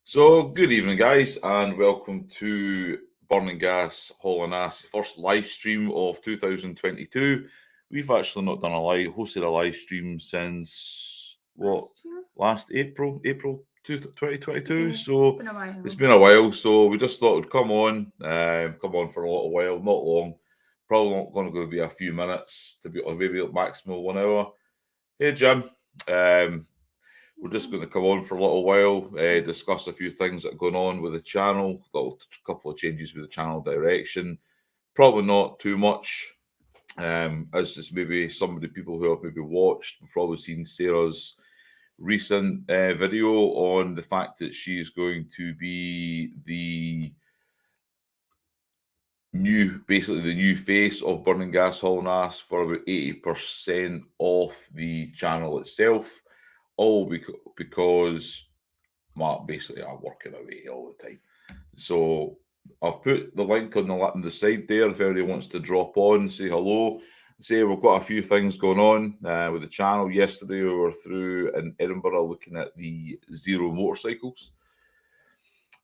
So, good evening, guys, and welcome to Burning Gas Haul and Ass, first live stream of 2022. We've actually not hosted a live stream since last April 2022. Yeah, So, it's been a while. it's been a while. So, we just thought it'd come on for a little while, not long. Probably not going to be a few minutes, to be maybe maximum 1 hour. Hey, Jim. We're just going to come on for a little while, discuss a few things that are going on with the channel, a couple of changes with the channel direction. Probably not too much, as just maybe some of the people who have maybe watched, have probably seen Sarah's recent video on the fact that she's going to be basically the new face of Burning Gas Haul and Ass for about 80% off the channel itself. All because basically I'm working away all the time. So I've put the link on the side there if anybody wants to drop on, say hello. Say we've got a few things going on with the channel. Yesterday we were through in Edinburgh looking at the Zero motorcycles,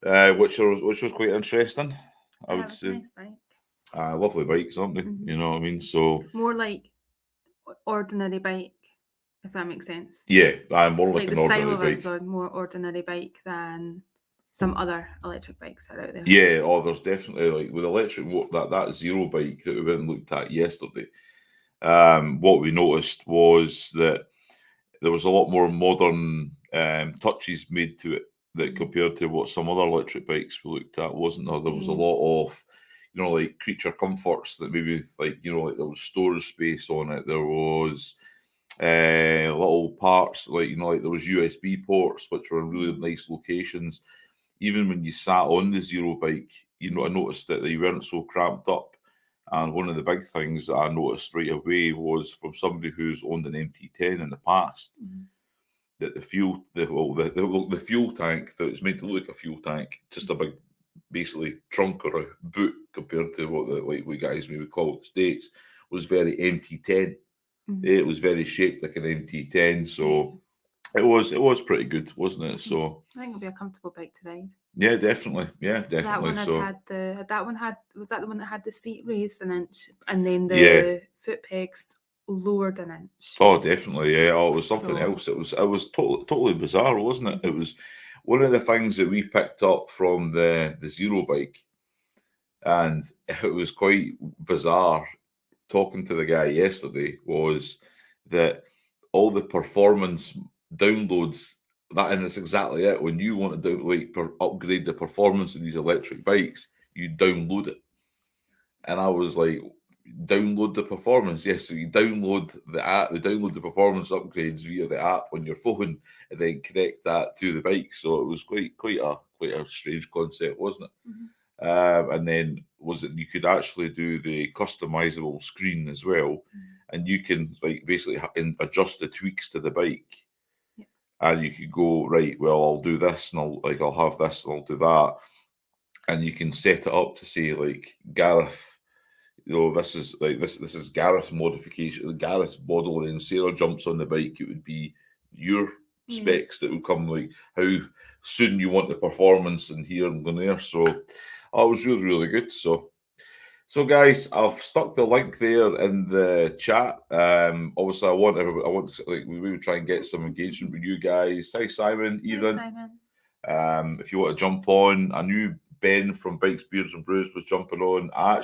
which was quite interesting. I would say. Nice bike. Lovely bikes, aren't they? Mhm. You know what I mean? So More like ordinary bike, if that makes sense. yeah, I'm more like Like an the style ordinary of it bike. was a more ordinary bike than some other electric bikes that are out there. Yeah, there's definitely like with electric that Zero bike that we went and looked at yesterday. What we noticed was that there was a lot more modern touches made to it that compared to what some other electric bikes we looked at, wasn't there? There was a lot of, like creature comforts that maybe like there was storage space on it. There was little parts like there was USB ports which were in really nice locations. Even when you sat on the Zero bike, I noticed that they weren't so cramped up. And one of the big things that I noticed right away was from somebody who's owned an MT10 in the past, that the fuel tank that was meant to look like a fuel tank, just a big, basically trunk or a boot compared to what we guys maybe call it the States, was very MT10. It was very shaped like an MT10, so. It was pretty good, wasn't it? So I think it'll be a comfortable bike to ride. yeah, definitely. That one was that the one that had the seat raised an inch and then the foot pegs lowered an inch. Oh, definitely. Yeah. Oh, it was something else. It was totally bizarre, wasn't it? It was one of the things that we picked up from the Zero bike, and it was quite bizarre. Talking to the guy yesterday was that all the performance downloads and it's exactly it. When you want to upgrade the performance of these electric bikes, you download it. And I was like, download the performance. Yes, so you download the app, download the performance upgrades via the app on your phone, and then connect that to the bike. So it was quite a strange concept, wasn't it? And then was it you could actually do the customizable screen as well, and you can like basically adjust the tweaks to the bike, and you could go right. Well, I'll do this, and I'll have this, and I'll do that, and you can set it up to say like Gareth. This is this is Gareth's modification, Gareth's model, and Sarah jumps on the bike. It would be your specs that would come, like how soon you want the performance and here and there. So it was really, really good. So guys, I've stuck the link there in the chat. Obviously I want to we would try and get some engagement with you guys. Hi Simon, evening. If you want to jump on, I knew Ben from Bikes, Beards and Brews was jumping on. I'm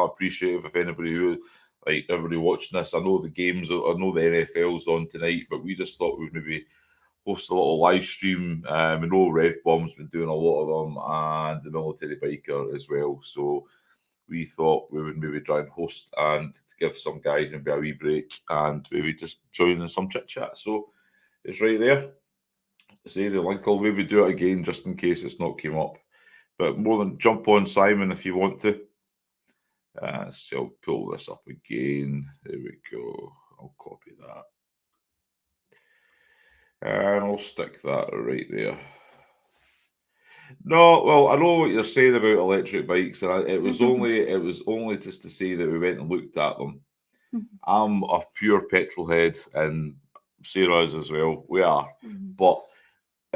appreciative of anybody who, like everybody watching this. I know the games, I know the NFL's on tonight, but we just thought we'd maybe host a little live stream. We know Rev Bomb's been doing a lot of them, and the Military Biker as well. So we thought we would maybe try and host and give some guys maybe a wee break and maybe just join in some chit chat. So it's right there. Say the link. I'll maybe do it again just in case it's not came up. But more than jump on, Simon, if you want to. So I'll pull this up again. There we go. I'll copy that. And I'll stick that right there. No, well, I know what you're saying about electric bikes, and it was only just to say that we went and looked at them. I'm a pure petrol head, and Sarah is as well. We are, but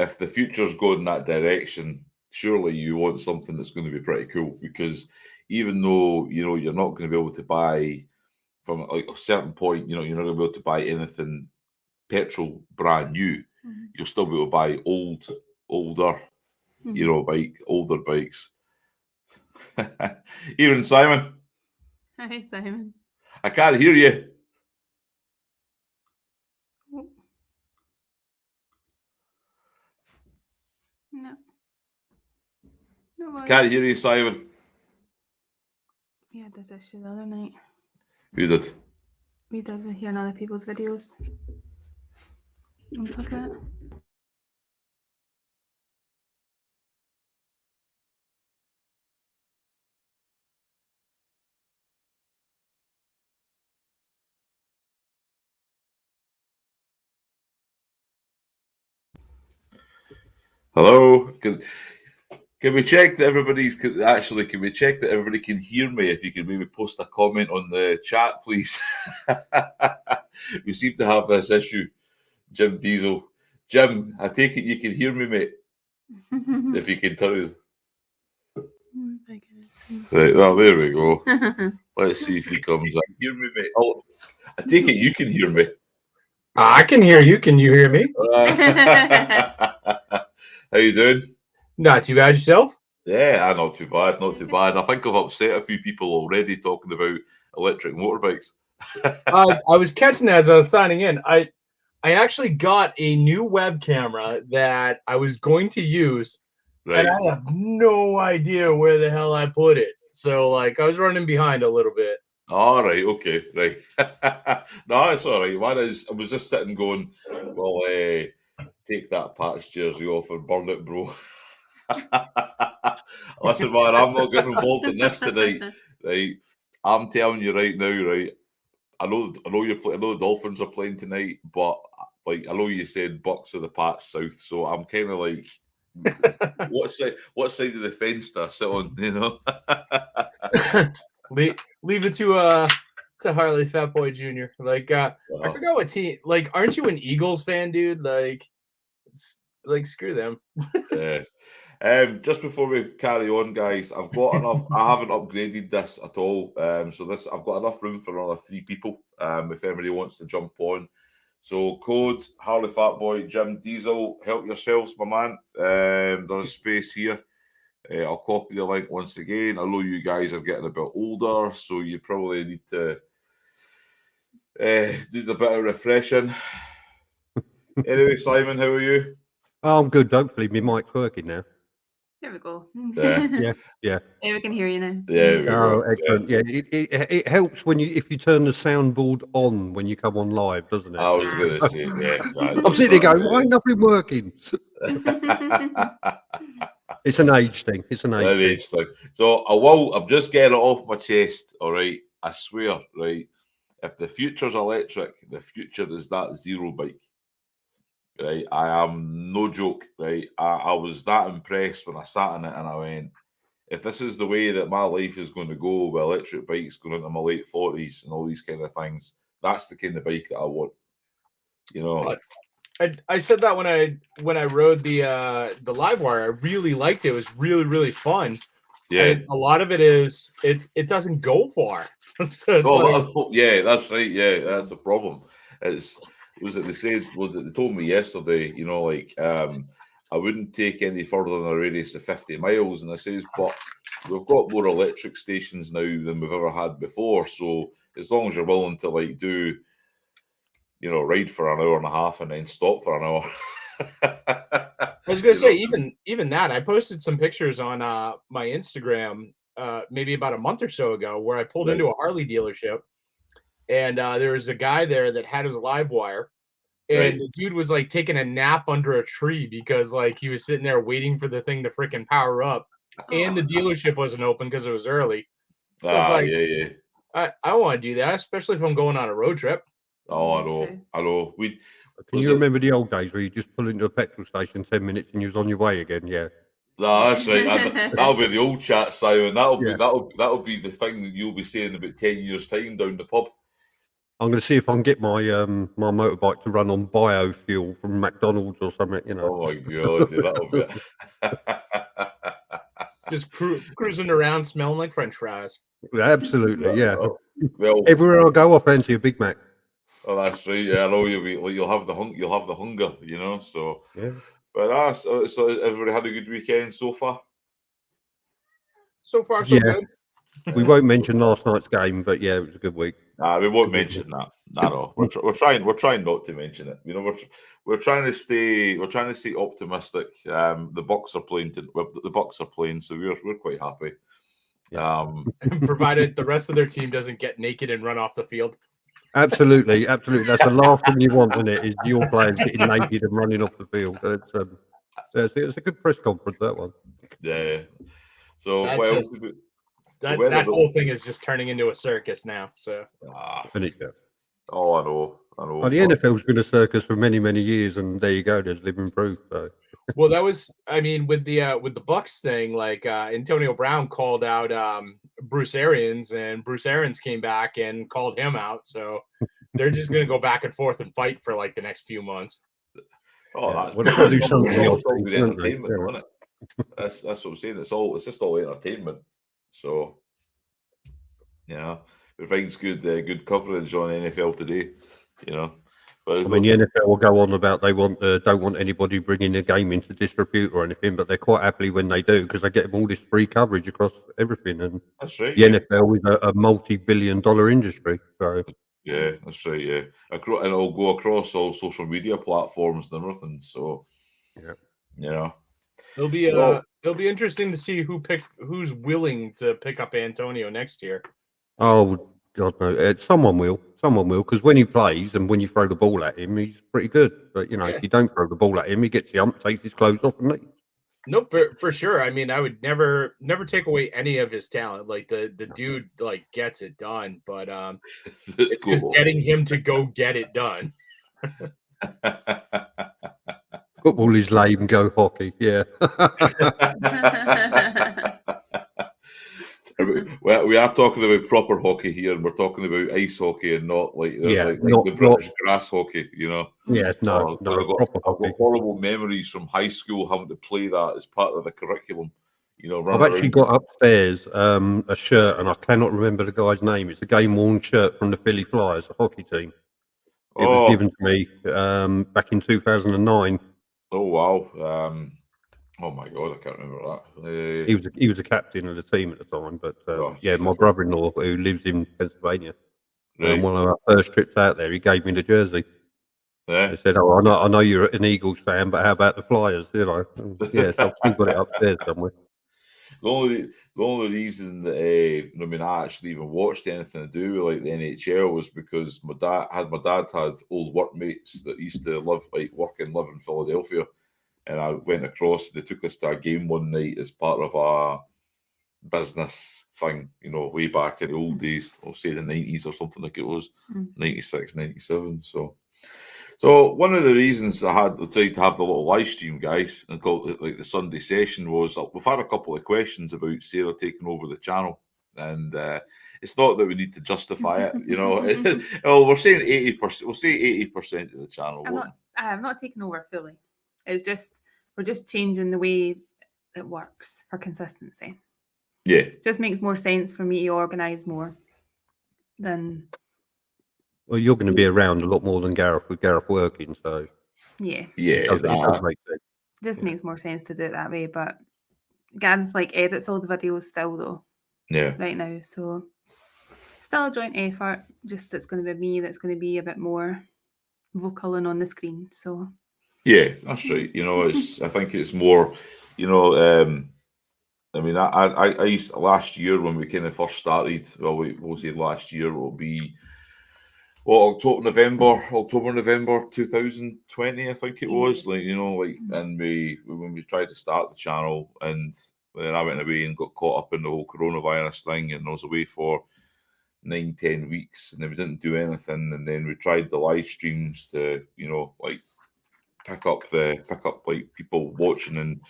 if the future's going that direction, surely you want something that's going to be pretty cool, because even though, you're not going to be able to buy from like a certain point, you're not going to be able to buy anything petrol brand new. You'll still be able to buy older, older bikes. Even Simon. Hi, Simon. I can't hear you. Oh. No. No. Can't hear you, Simon. We had this issue the other night. We did. We did with hearing other people's videos. Unplug that. Hello. Can we check that everybody's actually? Can we check that everybody can hear me? If you can maybe post a comment on the chat, please. We seem to have this issue. Jim Diesel. Jim, I take it you can hear me, mate. If you can turn it. Right, well, there we go. Let's see if he comes up. Hear me, mate. Oh, I take it you can hear me. I can hear you. Can you hear me? How you doing? Not too bad yourself? Yeah, not too bad, not too bad. I think I've upset a few people already talking about electric motorbikes. I was catching that as I was signing in. I actually got a new web camera that I was going to use, Right. and I have no idea where the hell I put it. So, I was running behind a little bit. All right, okay, right. No, it's all right. I was just sitting going, well, take that patch jersey off and burn it, bro. Listen, man, I'm not getting involved in this tonight, right? I'm telling you right now, right? I know the Dolphins are playing tonight, but I know you said Bucks are the Pats South, so I'm kind of like, what side of the fence do I sit on? Leave it to Harley Fatboy Jr. I forgot what team. Aren't you an Eagles fan, dude? Screw them. Yeah. Just before we carry on, guys, I've got enough. I haven't upgraded this at all. So I've got enough room for another 3 people. If anybody wants to jump on. So code Harley Fatboy, Jim Diesel, help yourselves, my man. There's space here. I'll copy the link once again. I know you guys are getting a bit older, so you probably need to do a bit of refreshing. Anyway, Simon, how are you? Oh, I'm good. Hopefully, my mic's working now. There we go. Yeah. Yeah. Yeah, we can hear you now. Yeah, we go. Excellent. Yeah, it helps if you turn the soundboard on when you come on live, doesn't it? I was going to say, yeah. I'm sitting there going, why ain't nothing working? It's an age thing. It's an age thing. So I'm just getting it off my chest, all right? I swear, right? If the future's electric, the future is that zero bike. Right, I am no joke. Right, I was that impressed when I sat in it, and I went, if this is the way that my life is going to go with electric bikes going into my late 40s and all these kind of things, that's the kind of bike that I want. I said that when I rode the Livewire. I really liked it. It was really, really fun. Yeah, and a lot of it is it doesn't go far. Yeah, that's right. Yeah, that's the problem. They told me yesterday, I wouldn't take any further than a radius of 50 miles. And I says, but we've got more electric stations now than we've ever had before. So as long as you're willing to do, ride for an hour and a half and then stop for an hour. I was going to say, even that, I posted some pictures on my Instagram maybe about a month or so ago where I pulled into a Harley dealership. And there was a guy there that had his Livewire, and the dude was taking a nap under a tree because he was sitting there waiting for the thing to freaking power up, and the dealership wasn't open because it was early. So I want to do that, especially if I'm going on a road trip. Oh, I know. Can you remember the old days where you just pull into a petrol station 10 minutes and you was on your way again? Yeah. No, that's right. That'll be the old chat, Simon. That'll be the thing that you'll be saying about 10 years' time down the pub. I'm going to see if I can get my my motorbike to run on biofuel from McDonald's or something. You know. Oh my god, dude, that'll be Just cruising around smelling like French fries. Absolutely, yeah. Well, Everywhere I go, I fancy a Big Mac. oh, that's right. Yeah, I know you'll have the hunger, you know. So, Yeah. but so everybody had a good weekend so far. So far, so Yeah. good. We won't mention last night's game, but yeah, it was a good week. We won't mention that. No. We're trying not to mention it. You know, we're trying to stay optimistic. The Bucks are playing. The Bucks are playing, so we're quite happy. Provided the rest of their team doesn't get naked and run off the field. Absolutely. That's the last thing you want, isn't it? Is your players getting naked and running off the field. It's a good press conference, that one. Yeah. So That's what else? just- That whole thing is just turning into a circus now. So Finish it. Oh, I know. Well, the NFL's been a circus for many, many years, and there you go. There's living proof. So. Well, that was, I mean, with the Bucks thing, like Antonio Brown called out Bruce Arians, and Bruce Arians came back and called him out. So they're just going to go back and forth and fight for like the next few months. Oh, Yeah. that's We'll do something all else, good won't they? entertainment, isn't it? That's what I'm saying. It's just all entertainment. So, yeah, it finds good coverage on NFL today. You know, but I mean, the NFL will go on about they don't want anybody bringing the game into disrepute or anything, but they're quite happy when they do because they get all this free coverage across everything. And that's right. the NFL is a multi-billion-dollar industry. So yeah, that's right. Yeah, and it'll go across all social media platforms and everything. So, yeah, you know, It'll be interesting to see who's willing to pick up Antonio next year. oh God, no, someone will, because when he plays and when you throw the ball at him, he's pretty good. But you know, if you don't throw the ball at him, he gets the ump, takes his clothes off, and leaves. Nope, for sure. I mean, I would never take away any of his talent. Like the dude like gets it done, but it's just getting him to go get it done. Football is lame. Go hockey, yeah. Well, we are talking about proper hockey here, and we're talking about ice hockey and not like not the British grass hockey. You know. Yeah, no. I've got horrible memories from high school having to play that as part of the curriculum. You know, I've actually got upstairs a shirt, and I cannot remember the guy's name. It's a game-worn shirt from the Philly Flyers, a hockey team. It was given to me back in 2009. Oh wow! Oh my god, I can't remember that. He was a captain of the team at the time, but yeah, Jesus. my brother-in-law who lives in Pennsylvania. Right. One of our first trips out there, he gave me the jersey. Yeah. He said, "Oh, I know you're an Eagles fan, but how about the Flyers?" You know, yeah, so I've still got it upstairs somewhere. The only reason that I actually even watched anything to do with like the NHL was because my dad had old workmates that used to work and live in Philadelphia, and I went across. They took us to a game one night as part of a business thing, you know, way back in the old days. I'll say the 90s or something like it was, 96, 97. So one of the reasons I tried to have the little live stream, guys, and call it like the Sunday session was we've had a couple of questions about Sarah taking over the channel, and it's not that we need to justify it, you know. Well, we're saying 80%. We'll say 80% of the channel. I'm not taking over fully. It's just we're just changing the way it works for consistency. Yeah, it just makes more sense for me to organise more than. Well, you're going to be around a lot more than Gareth with Gareth working, so yeah, it does make sense. It just makes more sense to do it that way. But Gareth edits all the videos still though. Yeah. Right now, so still a joint effort. Just it's going to be me that's going to be a bit more vocal and on the screen. So. Yeah, that's right. You know, I think it's more. You know, I mean, I used last year when we kind of first started. Well, we'll say last year will be. Well, October, November 2020, I think it was. Like, you know, like, and when we tried to start the channel, and then I went away and got caught up in the whole coronavirus thing, and I was away for 9-10 weeks, and then we didn't do anything, and then we tried the live streams to, you know, like pick up like people watching and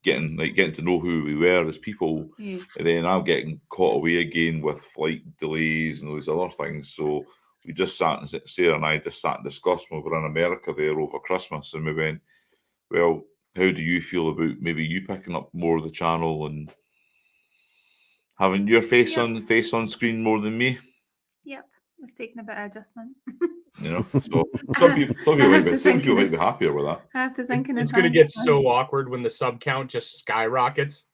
getting to know who we were as people, and then I'm getting caught away again with flight delays and all these other things. So we just sat and Sarah and I just sat and discussed when we were in America there over Christmas, and we went, well, how do you feel about maybe you picking up more of the channel and having your face on screen more than me? Yep, it's taking a bit of adjustment. You know, so some people might be happier with that. I have to think. It's going to get so awkward when the sub count just skyrockets.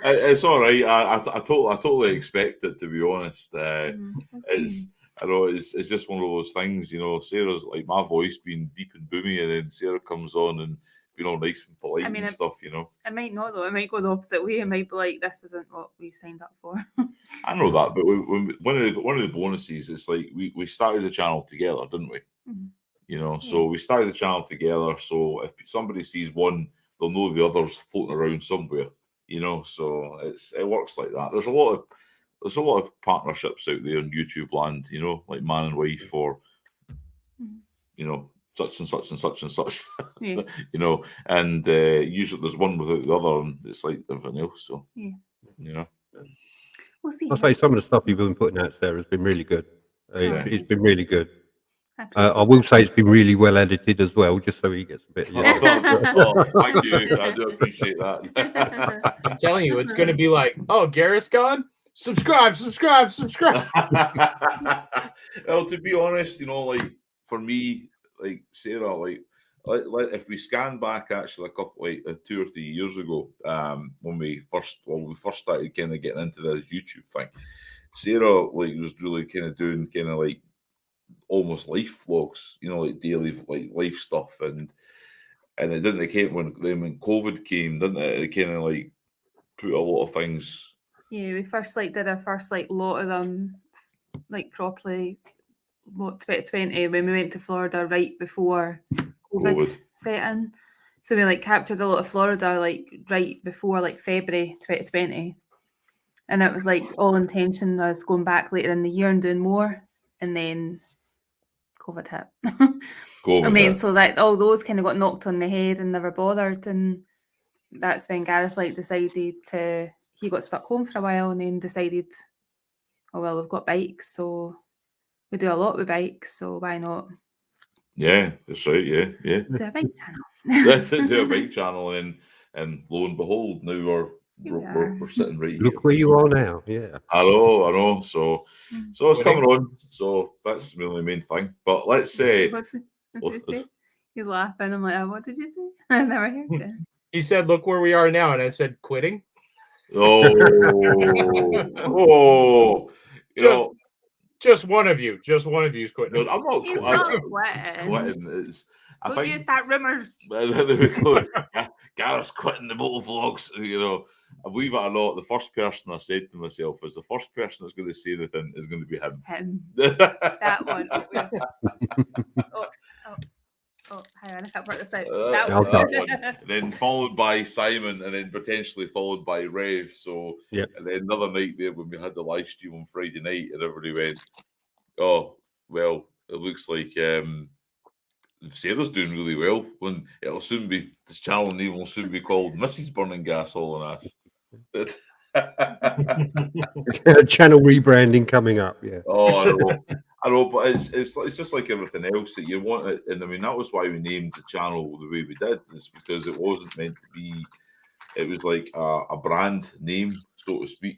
It's all right. I totally expect it, to be honest. It's just one of those things, you know. Sarah's like my voice being deep and boomy, and then Sarah comes on and being all nice and polite and stuff, you know. It might not though. It might go the opposite way. It might be like, this isn't what we signed up for. I know that, but one of the bonuses is like we started the channel together, didn't we? Mm-hmm. You know, so we started the channel together. So if somebody sees one, they'll know the others floating around somewhere. You know, so it works like that. There's a lot of partnerships out there in YouTube land. You know, like man and wife, or you know, such and such and such and such. Yeah. You know, and usually there's one without the other, and it's like everything else. So yeah, you know, we'll see. I'll say some of the stuff you've been putting out there has been really good. It's been really good. I will say it's been really well edited as well, just so he gets a bit. Thank you. I do appreciate that. I'm telling you, it's going to be like, oh, Gareth's gone? Subscribe. Well, to be honest, you know, like for me, like Sarah, like if we scan back actually a couple, like 2 or 3 years ago, when we first started kind of getting into this YouTube thing, Sarah like was really kind of doing kind of like almost life vlogs, you know, like daily like life stuff, and it didn't came when COVID came, didn't it? It kind of like put a lot of things. Yeah, we first did our first lot of them like properly. What 2020 when we went to Florida right before COVID set in, so we captured a lot of Florida right before February 2020, and it was all intention was going back later in the year and doing more, and then COVID hit. So that all those kind of got knocked on the head and never bothered, and that's when Gareth decided he got stuck home for a while and then decided, oh well, we've got bikes, so we do a lot with bikes, so why not? Yeah, that's right. Yeah. Do a bike channel. That's it. Do a bike channel, and lo and behold, now we're sitting right here. Look where you are now. Yeah. I know. So it's coming on. So that's really the main thing. But let's say. What did you say? He's laughing. I'm like, oh, what did you say? I never heard you. He said, "Look where we are now," and I said, "Quitting." Oh. You know. Just one of you is quitting. No, I'm not He's quitting. I think you start rumors. There we go. Gareth's quitting the motor vlogs. You know, I believe it or not, the first person I said to myself is the first person that's going to say anything is going to be him. That one. Oh, hang on, I can't work this out. That one. Then followed by Simon, and then potentially followed by Rev. So, yeah. And then another night there when we had the live stream on Friday night, and everybody went, "Oh, well, it looks like Sarah's doing really well. When it'll soon be this channel name will soon be called Mrs. Burning Gas Hall and Ass." Channel rebranding coming up. Yeah. Oh, I know, but it's just like everything else that you want it, and I mean that was why we named the channel the way we did. Is because it wasn't meant to be. It was like a brand name, so to speak.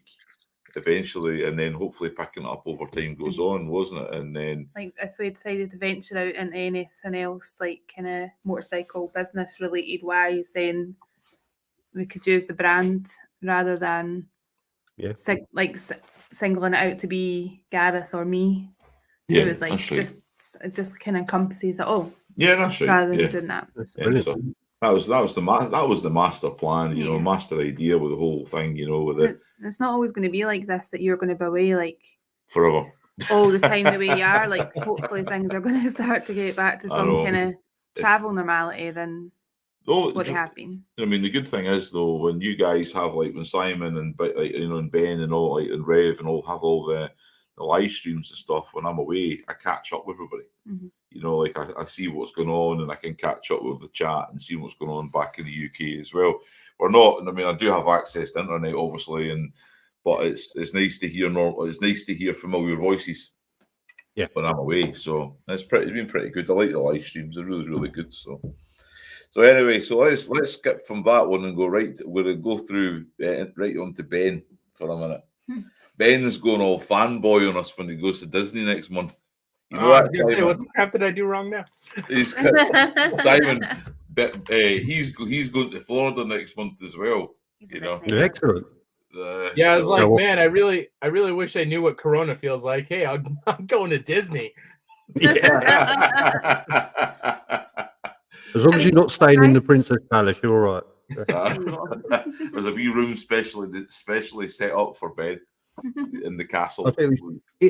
Eventually, and then hopefully picking it up over time goes on, wasn't it? And then, if we decided to venture out into anything else, kind of motorcycle business related wise, then we could use the brand rather than singling it out to be Gareth or me. Yeah, it was just kind of encompasses it all. Yeah, that's right. Rather than doing that. So that was the master plan, you know, master idea with the whole thing, you know, with it. It's not always going to be like this, that you're going to be away forever, all the time the way you are. Hopefully things are going to start to get back to some kind of travel normality than what they have been. I mean, the good thing is though, when you guys have when Simon and and Ben and all and Rev and all have all the live streams and stuff, when I'm away, I catch up with everybody. Mm-hmm. You know, I see what's going on, and I can catch up with the chat and see what's going on back in the UK as well. We're not, I mean, I do have access to internet, obviously, but it's nice to hear it's nice to hear familiar voices. Yeah. When I'm away, so it's been pretty good. I like the live streams; they're really good. So anyway, so let's skip from that one and go right. We're gonna go through right on to Ben for a minute. Ben's going all fanboy on us when he goes to Disney next month. You know I was that, gonna say, Simon? what the crap did I do wrong now? Simon, but he's going to Florida next month as well. You know, Excellent. Yeah, I was so- like, man, I really wish I knew what Corona feels like. Hey, I'm going to Disney. As long as you're not staying in the Princess Palace, you're all right. There's a wee room specially set up for Ben in the castle. I think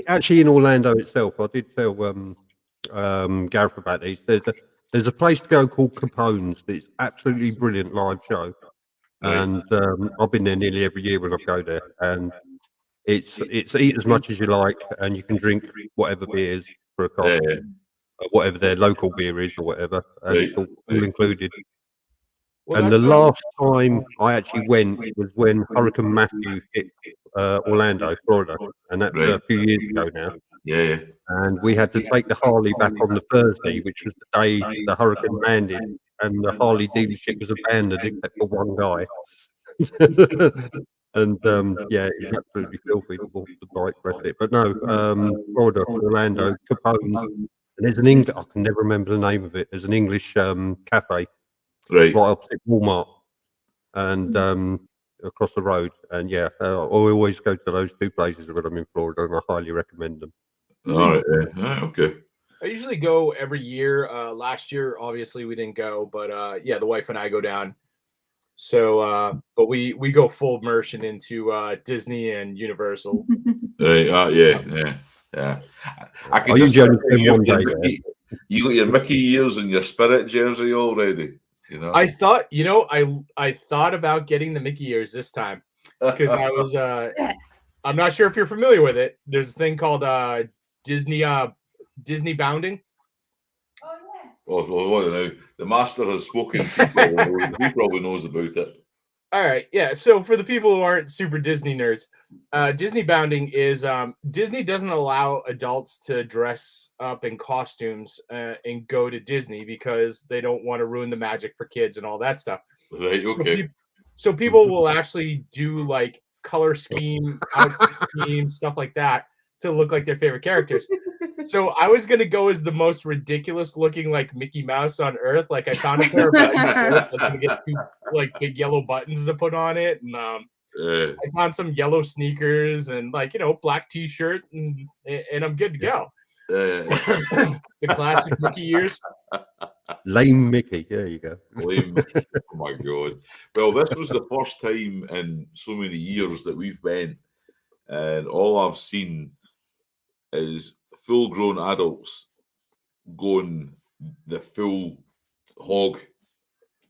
actually in Orlando itself, I did tell Gareth about these. There's a place to go called Capone's. It's absolutely brilliant live show, Right. and I've been there nearly every year when I go there. And it's eat as much as you like, and you can drink whatever beers for a cost, whatever their local beer is or whatever, and Right. it's all included. Well, And the that's last time I actually went was when Hurricane Matthew hit Orlando, Florida, and that's a few years ago now. Yeah. And we had to take the Harley back on the Thursday, which was the day the hurricane landed, and the Harley dealership was abandoned except for one guy. And yeah, it's absolutely filthy the bike rest it. But no, Florida, Orlando, Capone's, and there's an English. I can never remember the name of it. There's an English cafe Right. opposite Walmart, and across the road. And yeah, I always go to those two places when I'm in Florida, and I highly recommend them. All right. Okay. I usually go every year. Last year, obviously, we didn't go, but yeah, the wife and I go down. So, but we go full immersion into Disney and Universal. Right. Yeah. I can Are you just joking picture one day, you got your Mickey ears and your Spirit jersey already. You know. I thought, I thought about getting the Mickey ears this time because I was. I'm not sure if you're familiar with it. There's this thing called Disney bounding. Oh, well, I don't know. The master has spoken. He probably knows about it. All right, yeah. So for the people who aren't super Disney nerds, Disney bounding is Disney doesn't allow adults to dress up in costumes and go to Disney because they don't want to ruin the magic for kids and all that stuff. Right. Okay. So people will actually do like color scheme, outfit scheme, stuff like that to look like their favorite characters. So I was gonna go as the most ridiculous looking like Mickey Mouse on Earth. Like I found a pair of buttons. I was gonna get two like big yellow buttons to put on it, and I found some yellow sneakers and black T-shirt, and I'm good to go. The classic Mickey ears. Lame Mickey, there you go. Lame Mickey. Oh my god! Well, this was the first time in so many years that we've been, and all I've seen is full-grown adults going the full hog,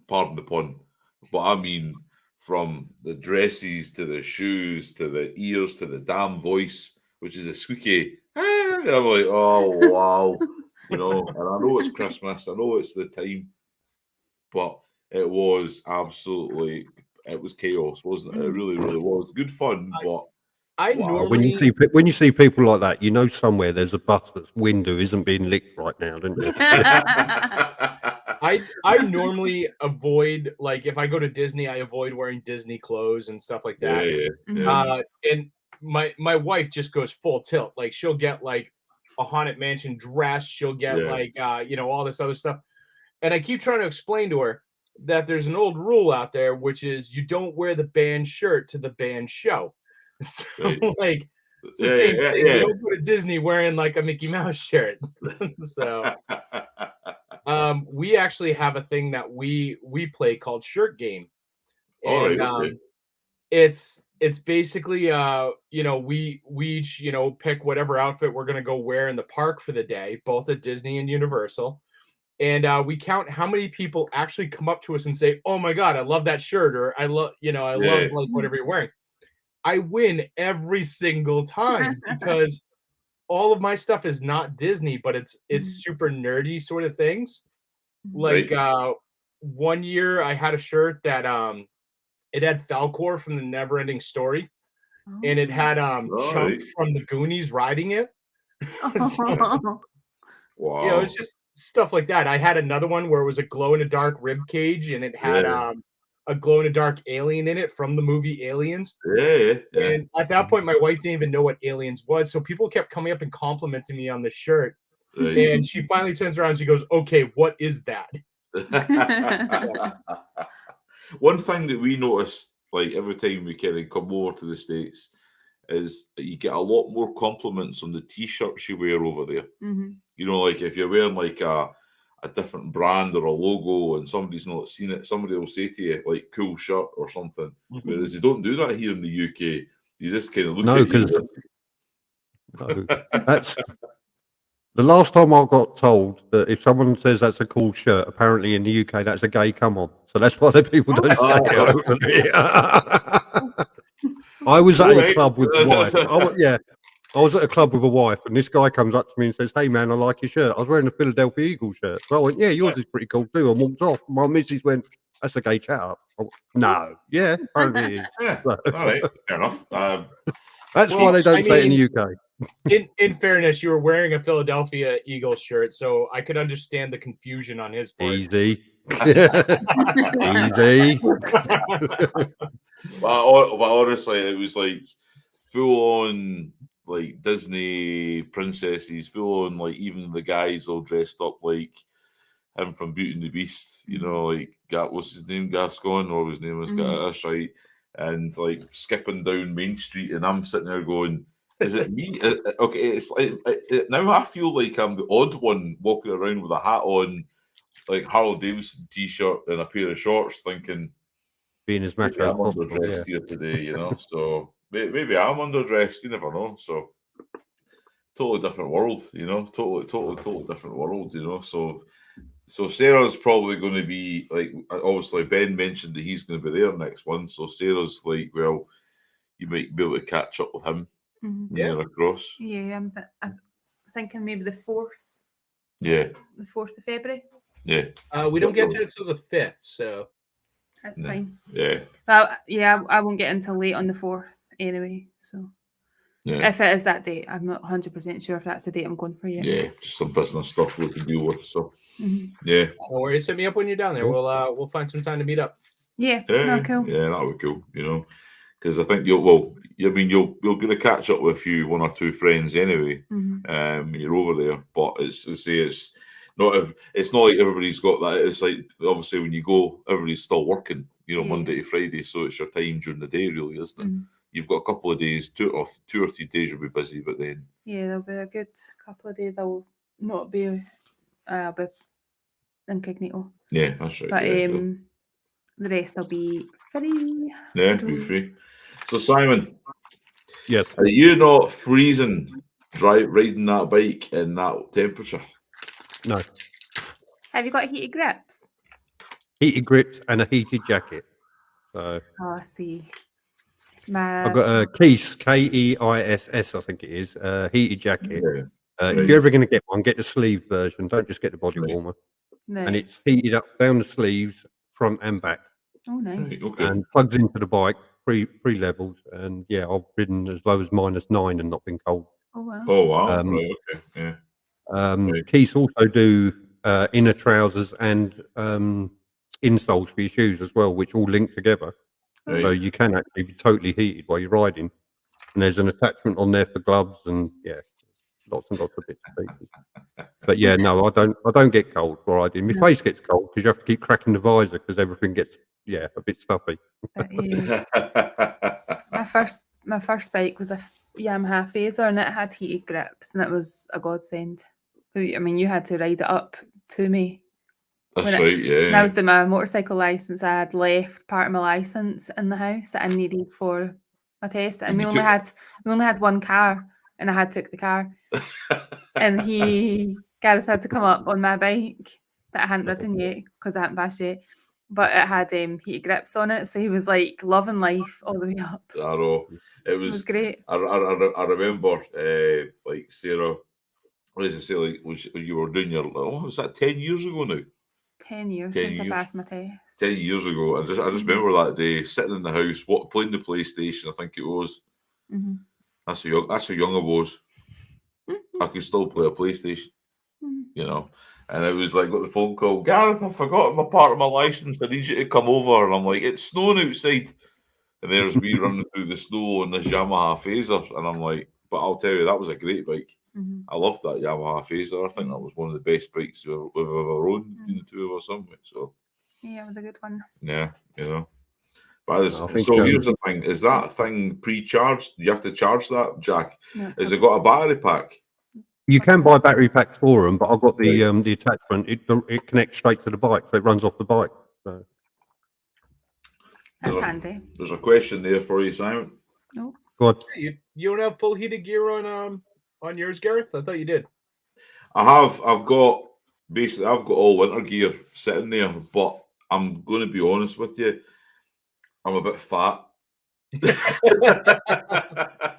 pardon the pun, but I mean from the dresses to the shoes to the ears to the damn voice, which is a squeaky. And I'm like, oh wow, and I know it's Christmas, I know it's the time, but it was chaos, wasn't it? It really was good fun, but. When you see people like that, you know somewhere there's a bus that's window isn't being licked right now, don't you? I normally avoid, like, if I go to Disney, I avoid wearing Disney clothes and stuff like that. Yeah. And my wife just goes full tilt. Like she'll get like a Haunted Mansion dress. She'll get all this other stuff. And I keep trying to explain to her that there's an old rule out there, which is you don't wear the band shirt to the band show. So like it's the same thing. You don't go to Disney wearing like a Mickey Mouse shirt. So we actually have a thing that we play called Shirt Game. And it's basically we each pick whatever outfit we're gonna go wear in the park for the day, both at Disney and Universal. And we count how many people actually come up to us and say, "Oh my God, I love that shirt," or "I love like whatever you're wearing." I win every single time because all of my stuff is not Disney, but it's super nerdy sort of things. Like 1 year I had a shirt that it had Falcor from the Neverending Story, and it had Chunk Right. from the Goonies riding it. So, Wow. it's just stuff like that. I had another one where it was a glow in the dark rib cage, and it had Yeah. a glow in the dark alien in it from the movie Aliens. Yeah. And at that point, my wife didn't even know what Aliens was, so people kept coming up and complimenting me on the shirt. Right. And she finally turns around and she goes, "Okay, what is that?" One thing that we noticed, like every time we kind of come over to the States, is that you get a lot more compliments on the t-shirts you wear over there. Mhm. You know, like if you're wearing like a different brand or a logo and somebody's not seen it, somebody will say to you, like, cool shirt or something. Whereas they don't do that here in the UK. You just kind of look No, at you. because that's the last time I got told that if someone says that's a cool shirt, apparently in the UK that's a gay come on. So that's why the people don't say it over there. I was at a club with a wife. I was at a club with a wife, and this guy comes up to me and says, "Hey man, I like your shirt." I was wearing a Philadelphia Eagles shirt. So I went, "Yeah, yours is pretty cool too," and walked off. My missus went, "That's a gay chat up." I went, "No, yeah, apparently it is." Yeah, all right, fair enough. That's why they don't say it in the UK. In fairness, you were wearing a Philadelphia Eagles shirt, so I could understand the confusion on his part. Easy. Easy. But honestly, it was like full on like Disney princesses, full on like even the guys all dressed up like him from Beauty and the Beast. You know, like what's his name, Gascon, or his name was that's right, and like skipping down Main Street, and I'm sitting there going, "Is it me?" Okay, it's like now I feel like I'm the odd one walking around with a hat on, like Harley Davidson t-shirt and a pair of shorts, thinking being as maybe macho as I'm possible. underdressed here today, you know. So maybe I'm underdressed. You never know. So totally different world, you know. Totally different world, you know. So Sarah's probably going to be like, obviously Ben mentioned that he's going to be there next month. So Sarah's like, well, you might be able to catch up with him when you're across. Yeah, I'm thinking maybe the 4th. Yeah. The 4th of February. Yeah. We don't get to it till the 5th, so that's fine. Yeah. Well, yeah, I won't get until late on the 4th anyway. So if it is that date, I'm not 100% sure if that's the date I'm going for yet. Yeah, just some business stuff we can deal with. So yeah. No worries. Hit me up when you're down there. We'll find some time to meet up. Yeah. Yeah. Cool. Yeah, that would be cool. You know, because I think you're going to catch up with one or two friends anyway. When you're over there, but it's not like everybody's got that. It's like obviously when you go, everybody's still working. You know, Monday to Friday, so it's your time during the day, really, isn't it? You've got a couple of days, 2 or 3 days you'll be busy, but then there'll be a good couple of days I will not be incognito. Yeah, that's right. But the rest will be free. Yeah, be free. So Simon, yes, are you not freezing riding that bike in that temperature? No. Have you got heated grips? Heated grips and a heated jacket. So I see. I've got a Keiss, Keiss, I think it is, heated jacket. Yeah. If you're ever going to get one, get the sleeve version. Don't just get the body warmer. No. And it's heated up down the sleeves, front and back. Oh, nice. Right, okay. And plugs into the bike, three levels. And yeah, I've ridden as low as -9 and not been cold. Oh, wow. Oh, wow. Right, okay. Yeah. Keiss also do inner trousers and insoles for your shoes as well, which all link together. Right. So you can actually be totally heated while you're riding. And there's an attachment on there for gloves and lots and lots of bits and pieces. But yeah, no, I don't get cold while riding. My face gets cold because you have to keep cracking the visor because everything gets a bit stuffy. But, my first bike was a Yamaha Phaser, and it had heated grips, and it was a godsend. I mean, you had to ride it up to me. That's right, yeah. When I was doing my motorcycle license, I had left part of my license in the house that I needed for my test, and we only had one car, and I had took the car, and Gareth had to come up on my bike that I hadn't ridden yet because I hadn't passed yet, but it had heated grips on it, so he was like loving life all the way up. I know. It was great. I remember like Sarah, what did I say, like you were doing your, was that 10 years ago now? 10 years since I passed my test. 10 years ago. I just remember that day sitting in the house, playing the PlayStation, I think it was. Mm-hmm. That's how young I was. I could still play a PlayStation, you know. And it was like, got the phone call, Gareth, I've forgotten my part of my license. I need you to come over. And I'm like, it's snowing outside. And there's me running through the snow on this Yamaha Phaser. And I'm like, but I'll tell you, that was a great bike. Mm-hmm. I loved that Yamaha Phaser. I think that was one of the best bikes we've ever owned, the two of us, somewhere. So yeah, it was a good one. Yeah, you know. But I think, so here's the thing: is that thing pre-charged? You have to charge that, Jack. No, Has it got a battery pack? You can buy battery packs for them, but I've got the attachment. It connects straight to the bike, so it runs off the bike. So. That's handy. There's a question there for you, Simon. No. Go on. You don't have full heated gear on yours, Gareth? I thought you did. I have. I've got all winter gear sitting there, but I'm going to be honest with you. I'm a bit fat. I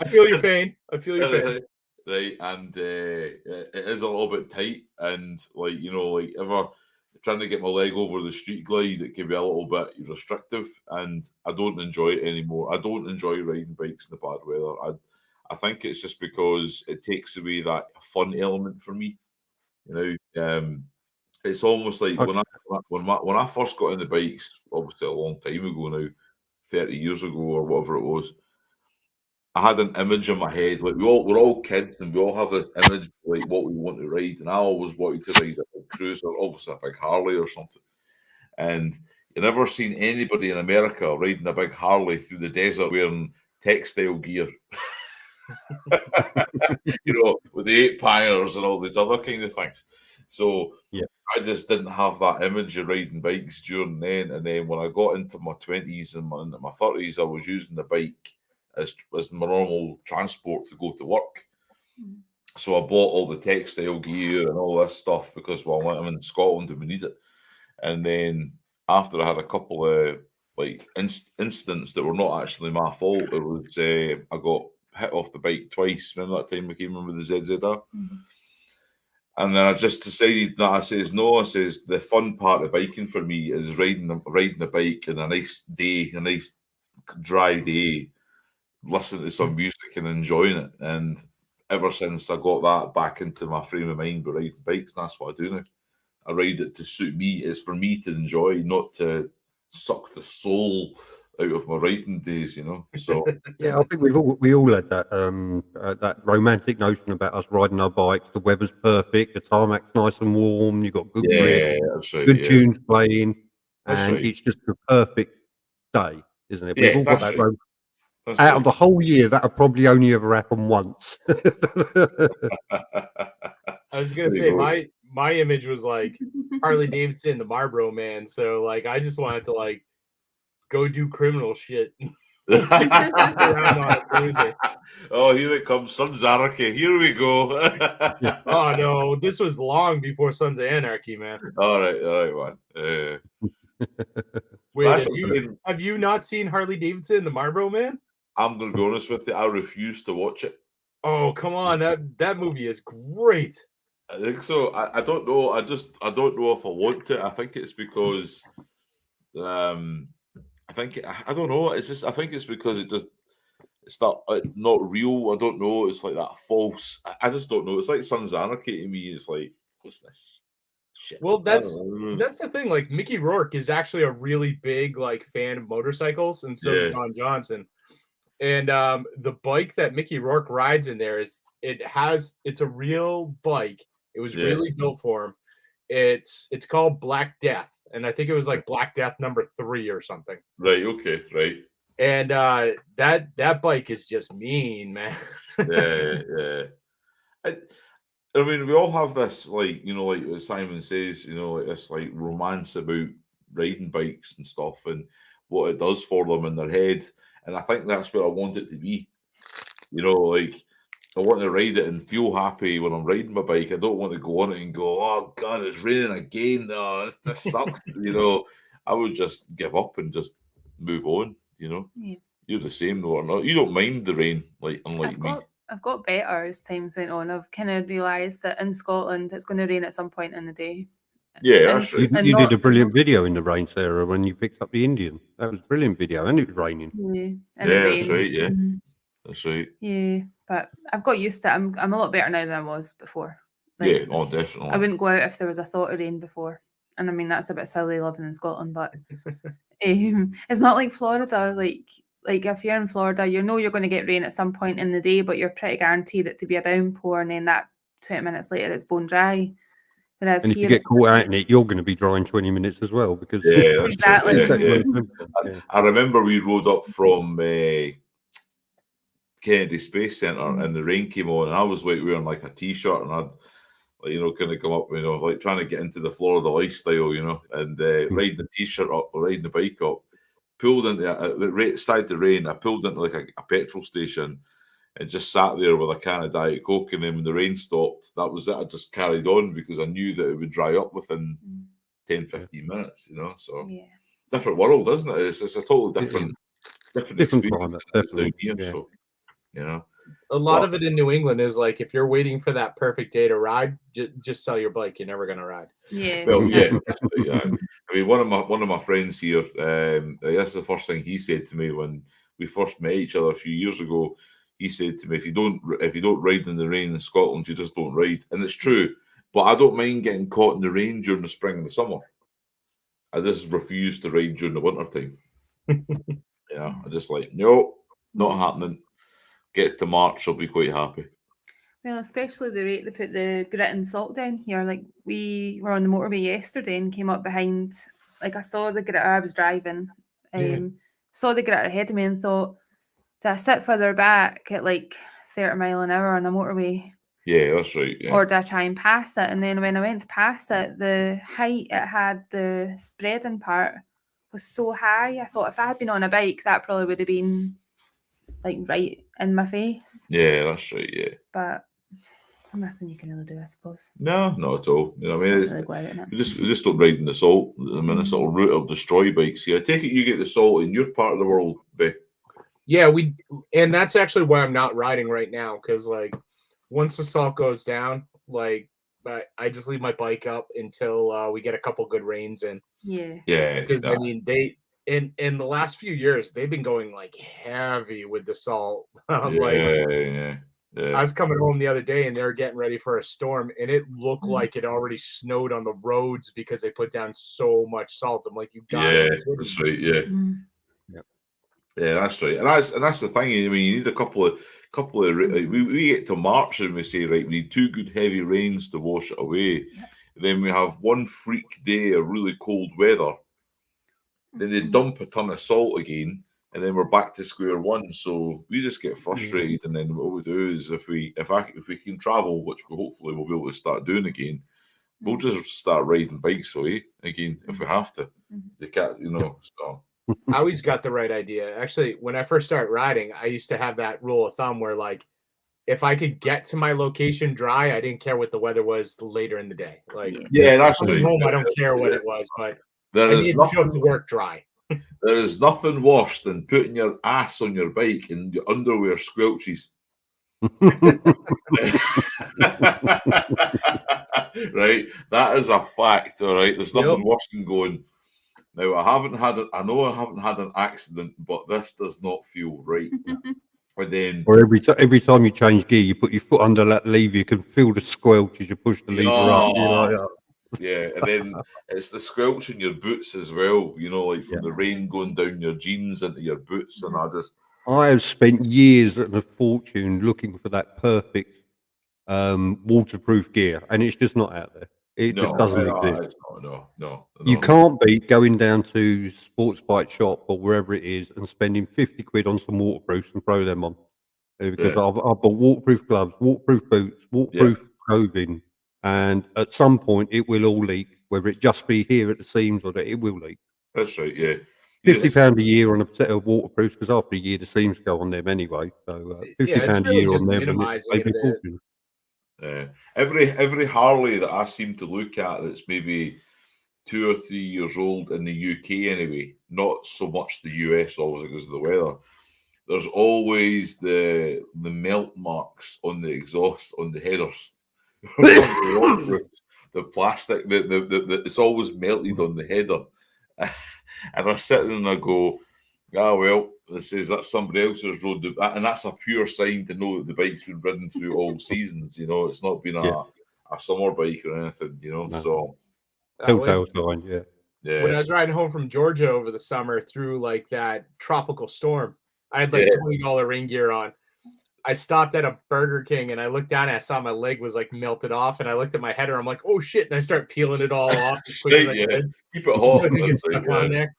feel your pain. Right, and it is a little bit tight, and ever trying to get my leg over the street glide, it can be a little bit restrictive, and I don't enjoy it anymore. I don't enjoy riding bikes in the bad weather. I think it's just because it takes away that fun element for me. It's almost like when I first got into bikes, obviously a long time ago now, 30 years ago or whatever it was. I had an image in my head, like we're all kids and we all have this image of, like, what we want to ride, and I always wanted to ride a big cruiser, obviously a big Harley or something. And you never seen anybody in America riding a big Harley through the desert wearing textile gear, with the 8 pyres and all these other kind of things. So yeah. I just didn't have that image of riding bikes during then. And then when I got into my 20s and into my 30s, I was using the bike as my normal transport to go to work. So I bought all the textile gear and all this stuff because, well, I'm in Scotland and we need it. And then after I had a couple of incidents that were not actually my fault, it was I got hit off the bike twice. Remember that time I came in with the ZZR? Mm-hmm. And then I just decided that I says the fun part of biking for me is riding a bike and a nice day, a nice dry day, listening to some music and enjoying it. And ever since I got that back into my frame of mind with riding bikes, that's what I do now. I ride it to suit me. It's for me to enjoy, not to suck the soul out of my riding days, So yeah, I think we all had that romantic notion about us riding our bikes. The weather's perfect, the tarmac's nice and warm. You got good grip, that's right, good tunes playing, that's and right. It's just the perfect day, isn't it? Yeah, We've all got that. right. Out of the whole year, that'll probably only ever happen once. I was gonna say my image was like Harley Davidson, the Marlboro Man. So like I just wanted to like go do criminal shit. Oh, here it comes, Sons of Anarchy. Here we go. Oh no, this was long before Sons of Anarchy, man. All right, man. Wait, have you not seen Harley Davidson, the Marlboro Man? I'm going to be honest with you. I refuse to watch it. Oh, come on. That movie is great. I think so. I don't know. I don't know if I want to. I think it's because, I don't know. It's just, I think it's because it's not real. I don't know. It's like that false. I just don't know. It's like Sons of Anarchy to me. It's like, what's this shit? Well, that's the thing. Like Mickey Rourke is actually a really big like fan of motorcycles, and so is Don Johnson. And the bike that Mickey Rourke rides in there it's a real bike. It was really built for him. It's called Black Death, and I think it was like Black Death number 3 or something. Right. Okay. Right. And that bike is just mean, man. Yeah. I mean, we all have this, like Simon says, like this, like romance about riding bikes and stuff, and what it does for them in their head. And I think that's what I want it to be. Like I want to ride it and feel happy when I'm riding my bike. I don't want to go on it and go, oh God, it's raining again. Oh, this sucks. I would just give up and just move on. Yeah. You're the same though, or not? You don't mind the rain, like unlike me. I've got better as times went on. I've kind of realised that in Scotland it's going to rain at some point in the day. Yeah, that's right. You did a brilliant video in the rain, Sarah, when you picked up the Indian. That was a brilliant video, and it was raining. Yeah, that's right. Yeah, That's right. Yeah, but I've got used to it. I'm a lot better now than I was before. Yeah, definitely. I wouldn't go out if there was a thought of rain before. And I mean, that's a bit silly living in Scotland, but it's not like Florida. Like if you're in Florida, you know you're going to get rain at some point in the day, but you're pretty guaranteed it to be a downpour, and then that 20 minutes later it's bone dry. Whereas And if here, you get caught out in it, you're going to be dry in 20 minutes as well because Yeah, that's Exactly. true. Yeah. I remember we rode up from Kennedy Space Center and the rain came on, and I was like wearing like a t-shirt, and I'd kind of come up, like trying to get into the Florida lifestyle, and riding the t-shirt up, riding the bike up, pulled into it started to rain. I pulled into like a petrol station and just sat there with a can of Diet Coke, and then when the rain stopped, that was it. I just carried on because I knew that it would dry up within 10-15 minutes, so yeah. different world, isn't it? It's a totally different experience climate, than it's definitely. down here, Yeah. so A lot of it in New England is like if you're waiting for that perfect day to ride, just sell your bike. You're never gonna ride. Yeah. Well, yeah, yeah. I mean, one of my friends here, that's the first thing he said to me when we first met each other a few years ago. He said to me, if you don't ride in the rain in Scotland, you just don't ride. And it's true, but I don't mind getting caught in the rain during the spring and the summer. I just refuse to ride during the winter time. I just like, no, not happening. Get to March, I'll be quite happy. Well, especially the rate they put the grit and salt down here. Like we were on the motorway yesterday and came up behind, like I saw the grit, I was driving, saw the grit ahead of me and thought, do I sit further back at like 30 mile an hour on a motorway? Yeah, that's right. Yeah. Or do I try and pass it? And then when I went to pass it, the height it had, the spreading part was so high. I thought if I had been on a bike, that probably would have been like right in my face. Yeah, that's right. Yeah. But nothing you can really do, I suppose. No, not at all. I mean, Really we just don't ride in the salt. I mean, this little route of destroy bikes here. I take it you get the salt in your part of the world, Beck. Yeah, and that's actually why I'm not riding right now because like once the salt goes down, like, but I just leave my bike up until we get a couple good rains in. Yeah. Yeah. Because I mean they in the last few years they've been going like heavy with the salt. Yeah. I was coming home the other day and they were getting ready for a storm and it looked like it already snowed on the roads because they put down so much salt. I'm like, you got it. That's right. Yeah. Yeah, that's right. And that's the thing. I mean, you need a couple of we get to March and we say, right, we need 2 good heavy rains to wash it away. Then we have one freak day of really cold weather. Then they dump a ton of salt again, and then we're back to square one. So we just get frustrated, and then what we do is if we can travel, which we hopefully we'll be able to start doing again, we'll just start riding bikes away again if we have to. They can't, so. I always got the right idea. Actually, when I first started riding, I used to have that rule of thumb where like if I could get to my location dry, I didn't care what the weather was later in the day. Like that's right. Home, I don't care what it was, but there is nothing to work dry. There is nothing worse than putting your ass on your bike and your underwear squelches. Right, that is a fact. All right, there's nothing worse than going. Now I know I haven't had an accident, but this does not feel right. And then, or every time you change gear, you put your foot under that lever, you can feel the squelch as you push the lever up. Yeah, and then it's the squelch in your boots as well. Like from the rain going down your jeans into your boots, and I have spent years and a fortune looking for that perfect waterproof gear, and it's just not out there. It just doesn't exist. No. You can't beat going down to Sports Bike Shop or wherever it is and spending 50 quid on some waterproofs and throw them on. Because I've bought waterproof gloves, waterproof boots, waterproof clothing, and at some point it will all leak, whether it just be here at the seams or that it will leak. That's right, yeah. £50 a year on a set of waterproofs, because after a year the seams go on them anyway. So £50 a year on them. Every Harley that I seem to look at that's maybe 2 or 3 years old in the UK anyway, not so much the US obviously because of the weather, there's always the melt marks on the exhaust, on the headers. The plastic, it's always melted on the header. And I sit there and I go, well, that says that's somebody else's road, and that's a pure sign to know that the bike's been ridden through all seasons. You know, it's not been a summer bike or anything. You know, No. so Telltale sign, yeah. When I yeah, was riding home from Georgia over the summer through like that tropical storm, I had like Yeah. $20 rain gear on. I stopped at a Burger King and I looked down and I saw my leg was like melted off, and I looked at my header. I'm like, oh shit! And I start peeling it all off as quick as I yeah. could. Keep it So hot. it didn't get That's stuck right, on yeah. there.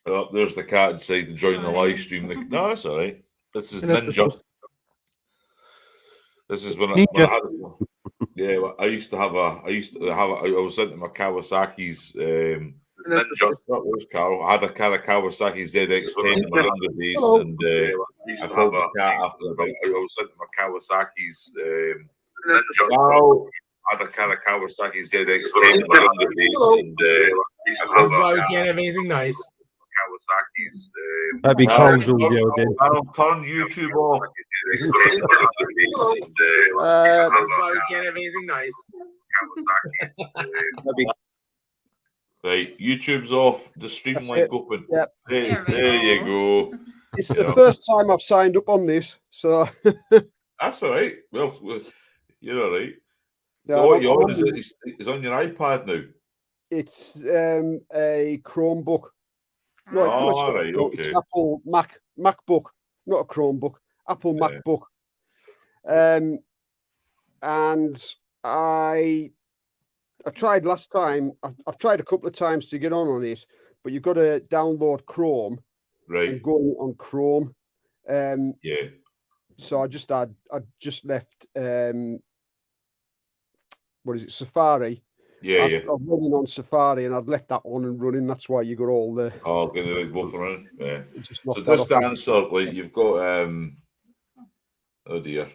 Oh, there's the cat inside to join the Sorry. live stream. No, that's all right. This is And that's Ninja. This is when I had. Yeah, well, I was into my Kawasaki's. Ninja. That was Carl. I had a kind of Kawasaki ZX10 in my younger days, and I called the cat after the bike. I was into my Kawasaki's. Ninja. Carl. I had a kind of Kawasaki ZX10 in my younger days, and I This is called why the we cat can't have anything nice. Kawasaki's. That'd be Cole's audio again. I'll turn YouTube off. This is why we can't have anything nice. Right, YouTube's off. The stream That's link it. open. Yep. There There we you go. It's Yeah. the first time I've signed up on this, so That's all right. Well, you're all right. yeah, So what you I'm on? Is on your iPad now? it's a Chromebook. No, Oh, it's not a right, Chrome- it's okay. Apple MacBook, not a Chromebook. Apple Yeah. MacBook. And I tried last time. I've tried a couple of times to get on this, but you've got to download Chrome Right. and go on Chrome. Yeah. So I just left what is it, Safari? Yeah. I'm Yeah. running on Safari and I'd left that on and running. That's why you got all the Oh, going to both around. Yeah. just So knocked that just to off. answer, like you've got oh dear.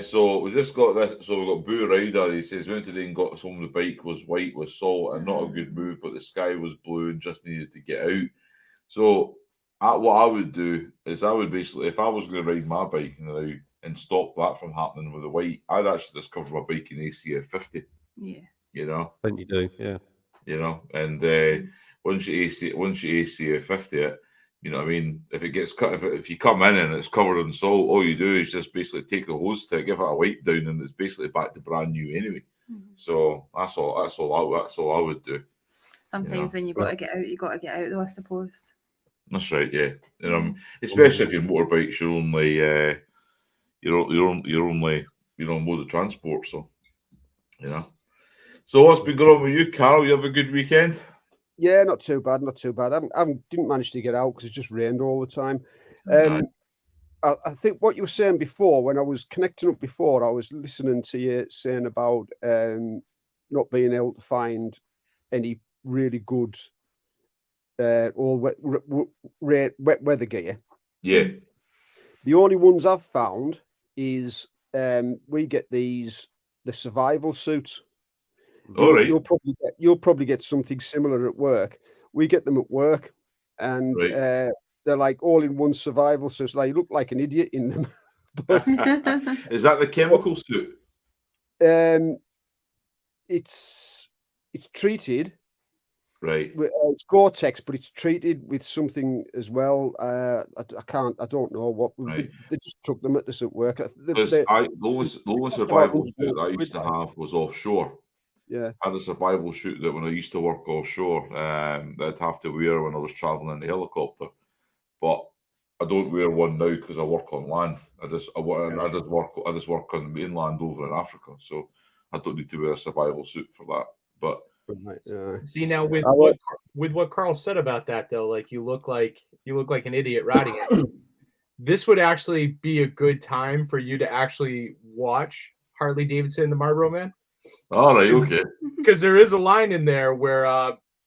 So we just got this. So we've got Boo Rider. He says went today and got home. The bike was white with salt and not a good move, but the sky was blue and just needed to get out. So what I would do is I would basically, if I was going to ride my bike now and stop that from happening with the white, I'd actually just cover my bike in ACF 50. Yeah. You know. I think you do, yeah. You know, and once you ACF 50 it, you know what I mean, if it gets cut, if you come in and it's covered in salt, all you do is just basically take the hose to give it a wipe down, and it's basically back to brand new anyway. Mhm. So that's all I would do. Sometimes when you got to get out, you got to get out, though, I suppose. That's right, yeah. You know, especially if your motorbike's your only mode of transport. So you know. So what's been going on with you, Carl? You have a good weekend? Yeah, not too bad, not too bad. I didn't manage to get out because it just rained all the time. Right. I think what you were saying before, when I was connecting up before, I was listening to you saying about not being able to find any really good all wet weather gear. Yeah. The only ones I've found is we get the survival suits. All right. You'll probably get something similar at work. We get them at work, and Right. they're like all-in-one survival suits. Like you look like an idiot in them, but Is that the chemical suit? it's treated. Right. It's Gore-Tex, but it's treated with something as well. I don't know what. Right. They just took them at us at work. Because the only about survival £100 suit that I used to quid, like. have was offshore. Yeah. I had a survival suit that when I used to work offshore, that I'd have to wear when I was traveling in the helicopter. But I don't wear one now because I work on land. I just work on the mainland over in Africa, so I don't need to wear a survival suit for that. But See now with what Carl said about that though, like you look like an idiot riding it. This would actually be a good time for you to actually watch Harley Davidson and the Marlboro Man. all right, okay. Because there is a line in there where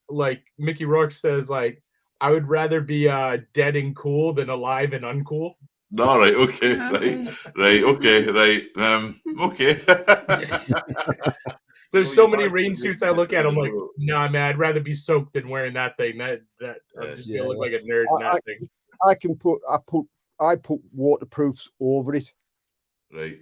like Mickey Rourke says, like, I would rather be dead and cool than alive and uncool. All right, okay, right, okay. There's so many rain suits I look at. I'm like, nah, man, I'd rather be soaked than wearing that thing. That I'm just gonna look like a nerd in that thing. I put waterproofs over it. Right.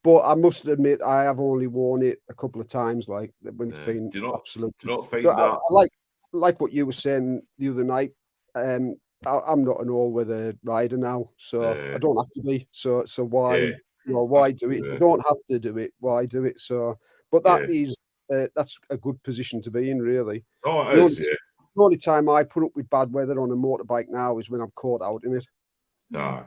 But I must admit, I have only worn it a couple of times, like when it's been Do you not absolutely. find that? I like like what you were saying the other night. I'm not an all-weather rider now, so Yeah. I don't have to be. So why, Yeah. why do it? If Yeah. you don't have to do it, why do it? So, but Yeah. that's a good position to be in, really. Oh, The it only, is. Yeah. the only time I put up with bad weather on a motorbike now is when I'm caught out in it. Yeah.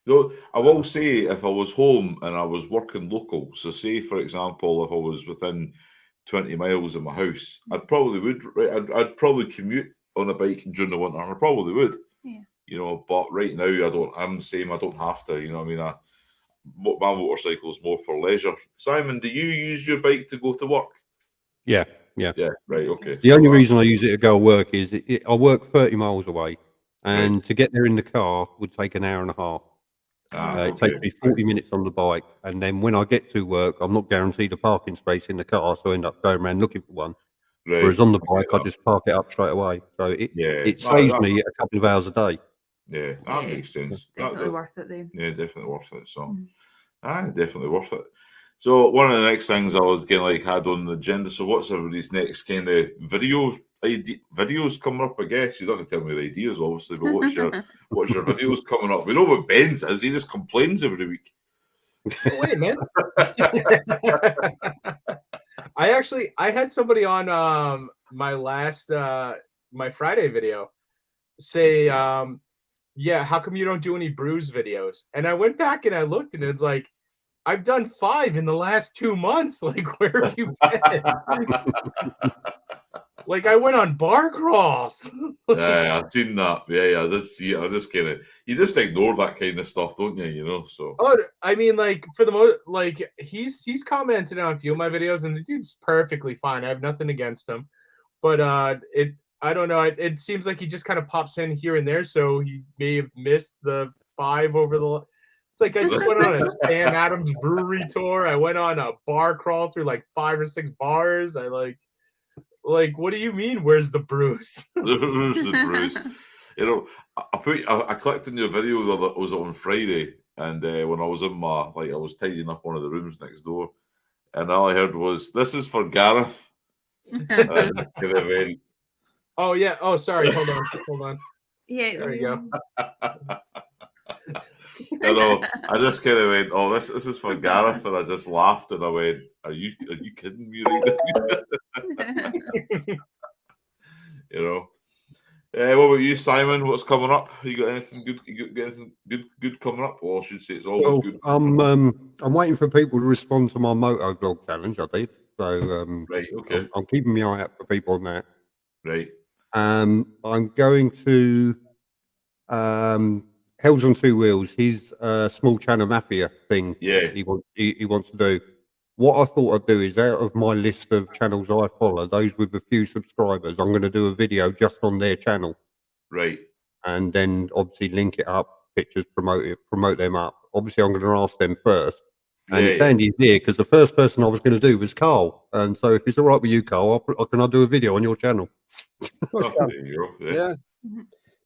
Though I will say, if I was home and I was working local, so say for example, if I was within 20 miles of my house, I'd probably would. Right, I'd probably commute on a bike during the winter. I probably would. Yeah. You know, but right now I don't. I'm the same. I don't have to. You know, what I mean, my motorcycle is more for leisure. Simon, do you use your bike to go to work? Yeah. Yeah. Right. Okay. The So, only reason I use it to go to work is I work 30 miles away, and to get there in the car would take an hour and a half. It takes me 40 minutes on the bike, and then when I get to work, I'm not guaranteed a parking space in the car, so I end up going around looking for one. Right. Whereas on the I bike, get I that. just park it up straight away. So it Yeah. saves me a couple of hours a day. Yeah, that makes sense. Definitely worth it then. Yeah, definitely worth it. So, Mm. definitely worth it. So, one of the next things I was kind of like had on the agenda. So, what's everybody's next kind of videos coming up? I guess you don't have to tell me the ideas, obviously, but what's your videos coming up? We know what Ben's is. He just complains every week. Wait, man. I had somebody on my last my Friday video say, yeah, how come you don't do any brews videos? And I went back and I looked, and it's like, I've done 5 in the last 2 months. Like, where have you been? Like, I went on bar crawls. Yeah, I've seen that. Yeah. I just kind of, you just ignore that kind of stuff, don't you? You know, so. Oh, I mean, like, for the most, like, he's commented on a few of my videos, and the dude's perfectly fine. I have nothing against him, but I don't know. It seems like he just kind of pops in here and there, so he may have missed the 5 over the. It's like I just went on a Sam Adams brewery tour. I went on a bar crawl through like 5 or 6 bars. I like, what do you mean? Where's the brews? Where's the brews? You know, I clicked on your video that was on Friday, and when I was in I was tidying up one of the rooms next door, and all I heard was, "This is for Gareth." Oh yeah. Oh, sorry. Hold on. Yeah. There we go. You know, I just kind of went, "Oh, this is for Gareth," and I just laughed, and I went, "Are you kidding me right now?" You know. What about you, Simon? What's coming up? You got anything good? You got anything good coming up? Or I should say, it's always good. I'm waiting for people to respond to my moto vlog challenge. I did. So right. Okay. I'm keeping my eye out for people on that. Right. I'm going to Hells on Two Wheels. His small channel mafia thing. Yeah. He wants to do. What I thought I'd do is, out of my list of channels I follow, those with a few subscribers, I'm going to do a video just on their channel. Right. And then obviously link it up, pictures, promote them up. Obviously, I'm going to ask them first. And it's handy here because the first person I was going to do was Carl. And so if it's all right with you, Carl, can I do a video on your channel? Yeah.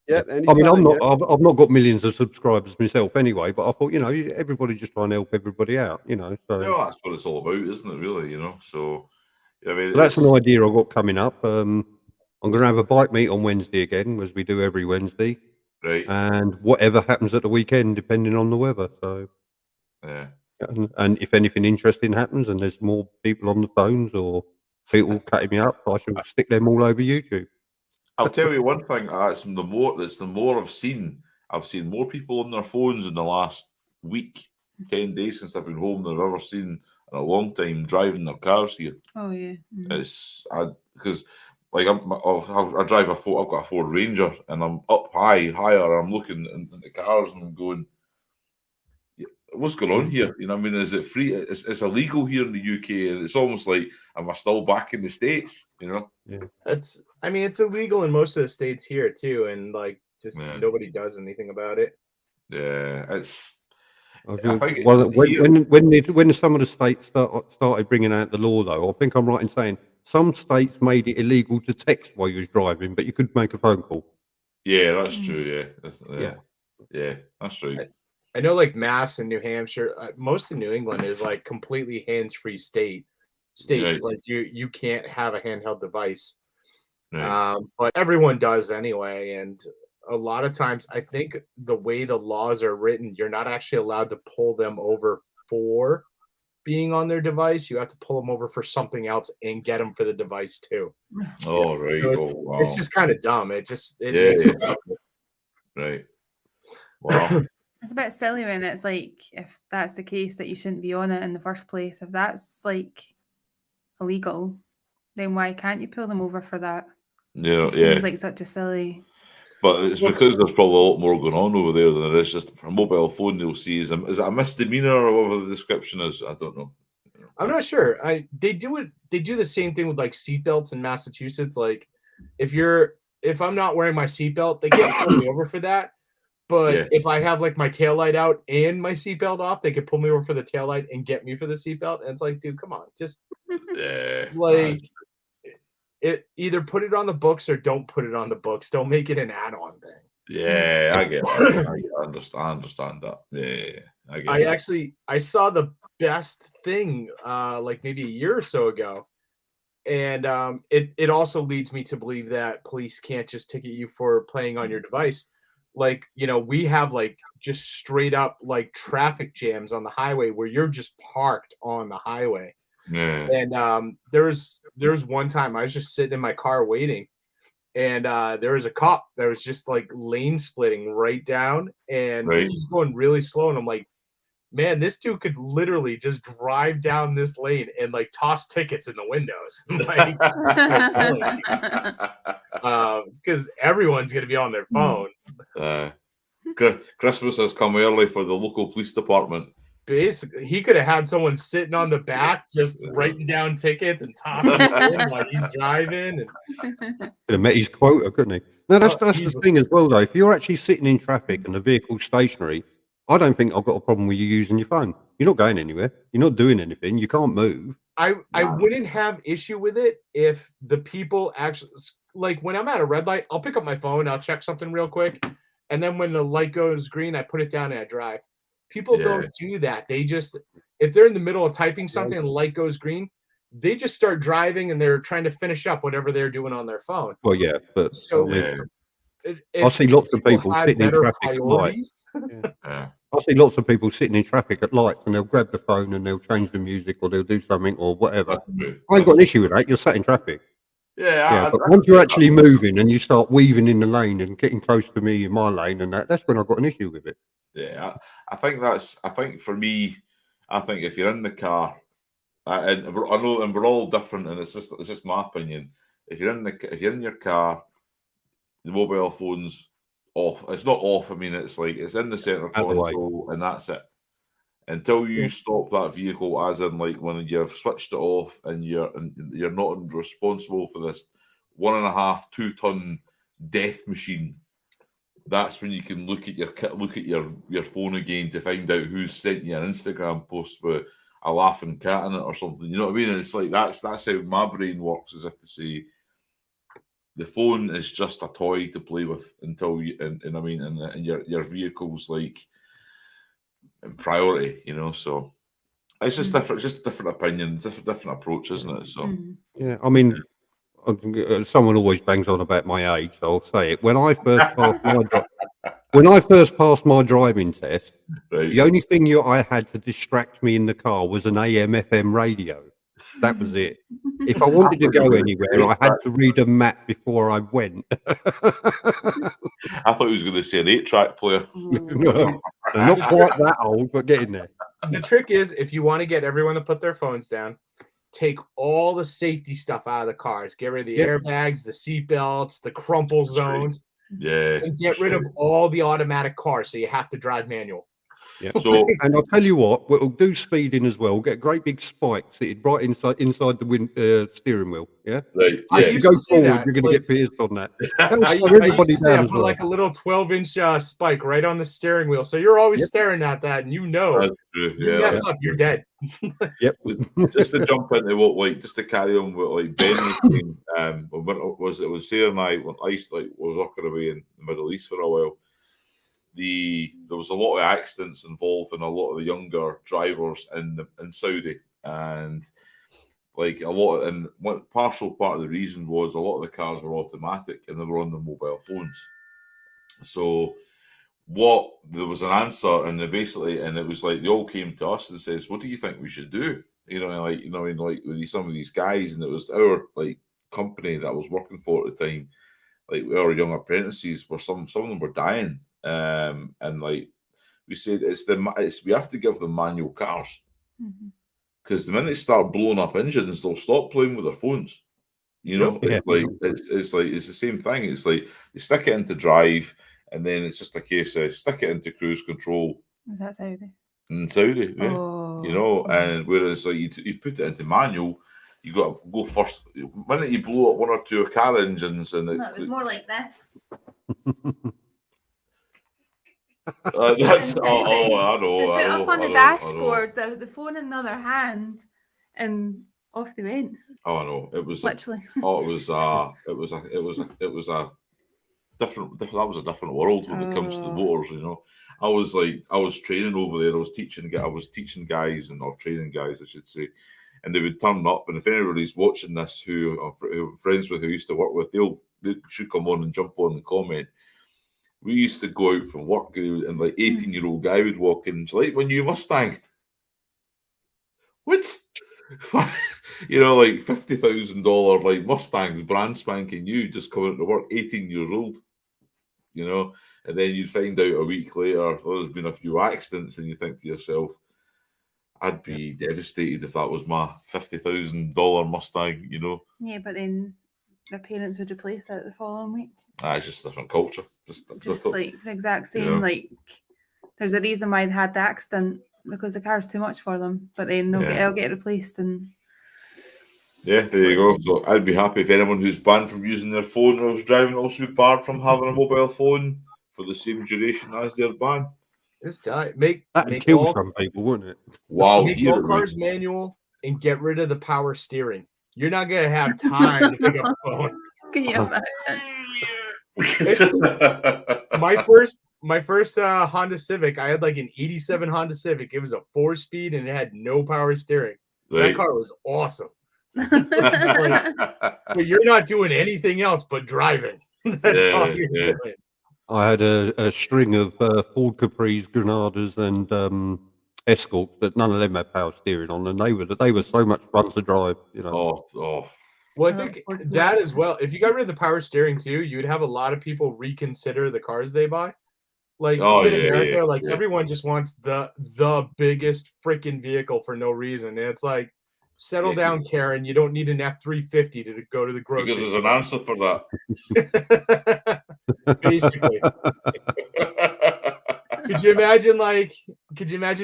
Yeah, I mean, I've not got millions of subscribers myself anyway, but I thought, everybody just trying to help everybody out, So no, that's what it's all about, isn't it? Really, So I mean, so that's an idea I've got coming up. I'm going to have a bike meet on Wednesday again, as we do every Wednesday, right? And whatever happens at the weekend, depending on the weather. So yeah, and if anything interesting happens, and there's more people on the phones or people cutting me up, I shall stick them all over YouTube. I'll tell you one thing. The more I've seen more people on their phones in the last week, 10 days since I've been home than I've ever seen in a long time driving their cars here. Oh yeah. It's because I drive I've got a Ford Ranger, and I'm up higher. I'm looking in the cars and I'm going, what's going on here? I mean, is it free? It's illegal here in the UK, and it's almost like, am I still back in the States? Yeah. It's illegal in most of the states here too, and nobody does anything about it. Yeah, it's. When some of the states started bringing out the law, though, I think I'm right in saying some states made it illegal to text while you was driving, but you could make a phone call. Yeah, that's true. Yeah, that's true. I know, like Mass and New Hampshire, most of New England is like completely hands-free states. Right. Like you can't have a handheld device. Right. But everyone does anyway. And a lot of times, I think the way the laws are written, you're not actually allowed to pull them over for being on their device. You have to pull them over for something else and get them for the device too. Oh, right. So Oh, wow. it's just kind of dumb. It Yeah, makes yeah. it dumb. Right. Wow. It's a bit silly when it's like, if that's the case, that you shouldn't be on it in the first place. If that's like illegal, then why can't you pull them over for that? Yeah, It yeah. seems like such a silly. But it's because there's probably a lot more going on over there than there is just for a mobile phone. They'll see is it a misdemeanor or whatever the description is. I don't know. I'm not sure. They do the same thing with like seatbelts in Massachusetts. Like if I'm not wearing my seatbelt, they can't pull me over for that. But Yeah. if I have like my taillight out and my seatbelt off, they can pull me over for the taillight and get me for the seatbelt. And it's like, dude, come on, just Yeah. like it either put it on the books or don't put it on the books. Don't make it an add-on thing. Yeah, I get that. I understand that. Yeah, I get that. I saw the best thing like maybe a year or so ago. And it also leads me to believe that police can't just ticket you for playing on your device. Like, we have like just straight up like traffic jams on the highway where you're just parked on the highway. Yeah. And there was one time I was just sitting in my car waiting, and there was a cop that was just like lane splitting right down, and Right. he's going really slow, and I'm like, man, this dude could literally just drive down this lane and like toss tickets in the windows, like, because everyone's gonna be on their phone. Christmas has come early for the local police department. Basically, he could have had someone sitting on the back just writing down tickets and tossing it in while he's driving. Could have met his quota, couldn't he? No, that's the thing as well, though. If you're actually sitting in traffic and the vehicle's stationary, I don't think I've got a problem with you using your phone. You're not going anywhere. You're not doing anything. You can't move. I wouldn't have issue with it if the people actually, like, when I'm at a red light, I'll pick up my phone, I'll check something real quick, and then when the light goes green, I put it down and I drive. People don't do that. They just, if they're in the middle of typing something and the light goes green, they just start driving and they're trying to finish up whatever they're doing on their phone. Well, yeah, but so I see lots of people sitting in traffic at lights. I see lots of people sitting in traffic at lights, and they'll grab the phone and they'll change the music or they'll do something or whatever. I ain't got an issue with that. You're sat in traffic. Yeah, but once you're actually moving and you start weaving in the lane and getting close to me in my lane, and that's when I've got an issue with it. Yeah, I think for me, I think if you're in the car, and I know, and we're all different, and it's just my opinion. If you're in your car, the mobile phone's off. It's not off. I mean, it's like it's in the center console, and that's it. Until you stop that vehicle, as in like when you've switched it off and you're not responsible for this 1.5-2 ton death machine. That's when you can look at your phone again to find out who's sent you an Instagram post with a laughing cat in it or something. You know what I mean? And it's like that's how my brain works, as if to say the phone is just a toy to play with until you and I mean and your vehicle's like in priority, you know. So it's just different opinions, different approach, isn't it? So yeah, I mean. Someone always bangs on about my age, so I'll say it. When I first passed my driving test, the only thing I had to distract me in the car was an AM/FM radio. That was it. If I wanted to go anywhere, I had to read a map before I went. I thought he was going to say an 8-track player. No, not quite that old, but getting there. The trick is, if you want to get everyone to put their phones down, take all the safety stuff out of the cars. Get rid of the airbags, the seat belts, the crumple zones. Yeah. And get rid of all the automatic cars, so you have to drive manual. Yeah. So, and I'll tell you what, we'll do speeding as well. We'll get a great big spike seated right inside the steering wheel. Yeah. Right. Yeah. If you go forward, you're going to get pierced on that. I used to say I put like a little 12-inch spike right on the steering wheel, so you're always staring at that, and you mess up, you're dead. Yep. Just to jump into just to carry on with like Ben was saying, was saying when I used to was working away in the Middle East for a while. There was a lot of accidents involved in a lot of the younger drivers in Saudi, and like a lot, and what partial part of the reason was a lot of the cars were automatic and they were on the mobile phones. So there was an answer, and they basically, and it was like they all came to us and says, "What do you think we should do?" Like with some of these guys, and it was our like company that I was working for at the time, like our young apprentices were some of them were dying, and like we said, we have to give them manual cars. Because the minute they start blowing up engines, they'll stop playing with their phones. You know, Yeah. it's the same thing. It's like you stick it into drive, and then it's just a case of stick it into cruise control. Was that Saudi? In Saudi, yeah. Oh. You know, and whereas like you put it into manual, you got to go first. The minute you blow up one or two car engines, and No, it was more like this. that's I know. They put up on the dashboard, the phone in the other hand, and off they went. Oh no, it was literally. it was a different world when it comes to the motors. You know, I was training over there. I was teaching guys or training guys, I should say, and they would turn up. And if anybody's watching this who I'm friends with, who I used to work with, they should come on and jump on and comment. We used to go out from work, and like 18-year-old guy would walk in. It's like my new Mustang. What? You know, like $50,000 like Mustangs, brand spanking new, just coming to work, 18 years old. You know, and then you'd find out a week later there's been a few accidents, and you think to yourself, I'd be devastated if that was my $50,000 Mustang. You know. Yeah, but then their parents would replace it the following week. It's just a different culture. Just like the exact same. You know? Like, there's a reason why they had the accident, because the car's too much for them. But then they'll get replaced. And yeah, there you go. So I'd be happy if anyone who's banned from using their phone while driving also be barred from having a mobile phone for the same duration as their ban. It's time. That'd kill some people, wouldn't it? Wow. Make all cars manual and get rid of the power steering. You're not gonna have time to pick up a phone. Can you imagine? My first Honda Civic, I had like an 87 Honda Civic. It was a 4-speed and it had no power steering. Right. That car was awesome. But you're not doing anything else but driving. That's all you're doing. I had a string of Ford Capris, Granadas, and Escorts, but none of them had power steering on, and they were so much fun to drive. You know. Well, I think that as well. If you got rid of the power steering too, you'd have a lot of people reconsider the cars they buy. Like in America, everyone just wants the biggest freaking vehicle for no reason. And it's like, settle down, Karen. You don't need an F-350 to go to the grocery because there's an answer for that. Basically. Could you imagine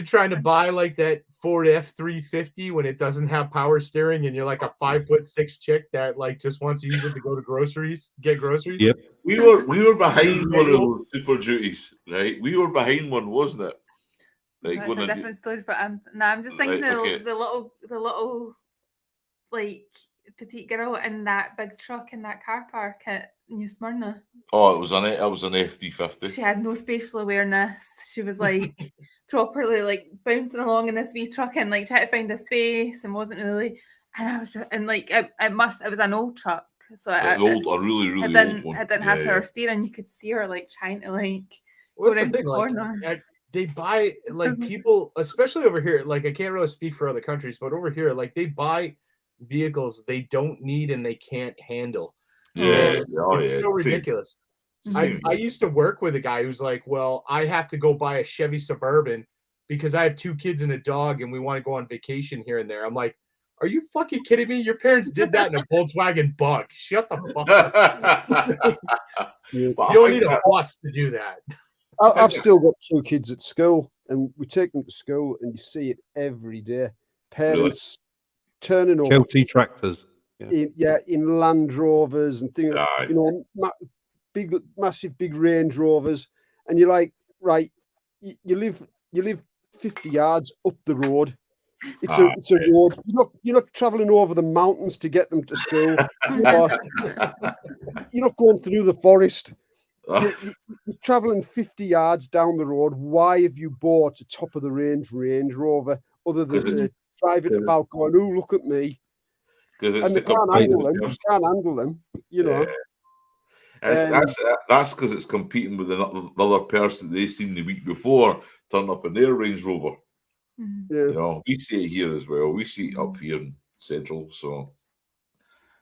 trying to buy like that Ford F-350 when it doesn't have power steering and you're like a 5'6" chick that like just wants to use it to go to get groceries? Yep. We were behind one of those Super Duties, right? We were behind one, wasn't it? Like that's a different story for him. No, I'm just thinking the little like petite girl in that big truck in that car park at New Smyrna. Oh, it was an F-350. She had no spatial awareness. She was like properly like bouncing along in this wee truck and like trying to find a space and wasn't really. And I was just, and like it was an old truck, so a really old one. It didn't have power steering. You could see her like trying to like go around the corner. Like, they buy like people, especially over here. Like I can't really speak for other countries, but over here, like they buy vehicles they don't need and they can't handle. It's so ridiculous. I used to work with a guy who's like, well, I have to go buy a Chevy Suburban because I have 2 kids and a dog and we want to go on vacation here and there. I'm like, are you fucking kidding me? Your parents did that in a Volkswagen Bug. Shut the fuck up. You don't need a bus to do that. I've still got 2 kids at school and we take them to school and you see it every day. Parents turning up. Chelsea tractors. In Land Rovers and things, massive big Range Rovers, and you're like, right, you live 50 yards up the road. It's a road. You're not traveling over the mountains to get them to school. You're not going through the forest. You're traveling 50 yards down the road. Why have you bought a top of the range Range Rover other than to drive it about going, oh, look at me? because it's And they the can't competing handle them. with You can't handle them. You know. That's because it's competing with the other person they seen the week before turn up in their Range Rover. Mhm. Yeah. You know, we see it here as well. We see it up here in Central, so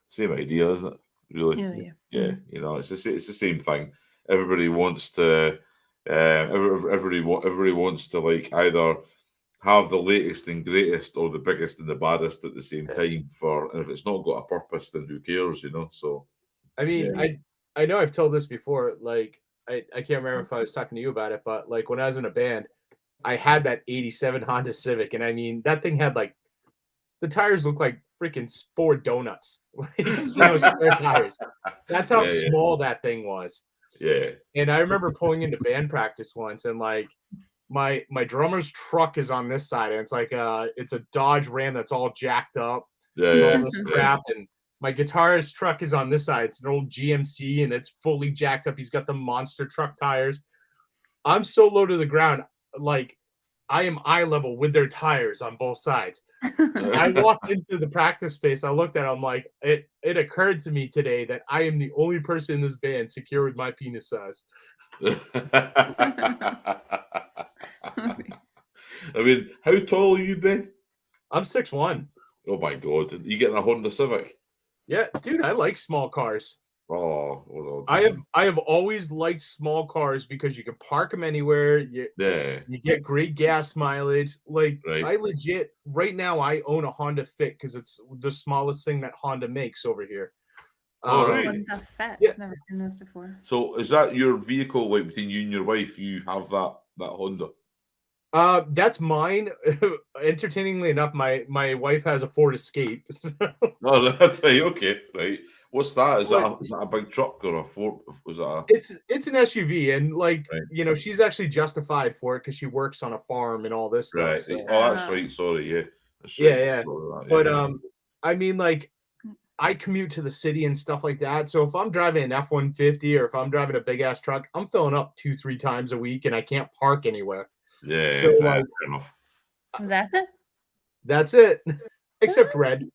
same idea, isn't it? Really? Yeah. You know, it's the same thing. Everybody wants to, everybody wants to like either have the latest and greatest or the biggest and the baddest at the same time. And if it's not got a purpose, then who cares? You know. So I mean, Yeah. I know I've told this before. Like, I can't remember if I was talking to you about it, but like when I was in a band, I had that '87 Honda Civic, and I mean that thing had like the tires look like freaking 4 donuts, spare tires. That's how Yeah. small that thing was. yeah, And I remember pulling into band practice once, and like my drummer's truck is on this side, and it's like it's a Dodge Ram that's all jacked up, all this crap, and my guitarist truck is on this side. It's an old GMC, and it's fully jacked up. He's got the monster truck tires. I'm so low to the ground, like I am eye level with their tires on both sides. I walked into the practice space. I looked at it. I'm like, it occurred to me today that I am the only person in this band secure with my penis size. I mean, how tall are you, Ben? I'm 6'1". Oh my God! You getting a Honda Civic? Yeah, dude, I like small cars. Oh, well, I have always liked small cars because you can park them anywhere. You get great gas mileage. Like Right. I legit right now I own a Honda Fit because it's the smallest thing that Honda makes over here. Oh, right. Honda Fit. Yeah. I've never seen those before. So is that your vehicle? Like between you and your wife, you have that Honda? That's mine. Entertainingly enough, my wife has a Ford Escape. Oh, that's right. Okay, right. What's that? Is that a big truck or a Ford? Was that a... It's an SUV, and like Right. she's actually justified for it because she works on a farm and all this stuff. Right. So. Oh, that's right. Sorry. Yeah. That's Yeah, right. yeah. That, But I mean, like, I commute to the city and stuff like that. So if I'm driving an F-150 or if I'm driving a big ass truck, I'm filling up 2-3 times a week, and I can't park anywhere. Yeah. So like, fair enough. Was that it? that's it. Except red.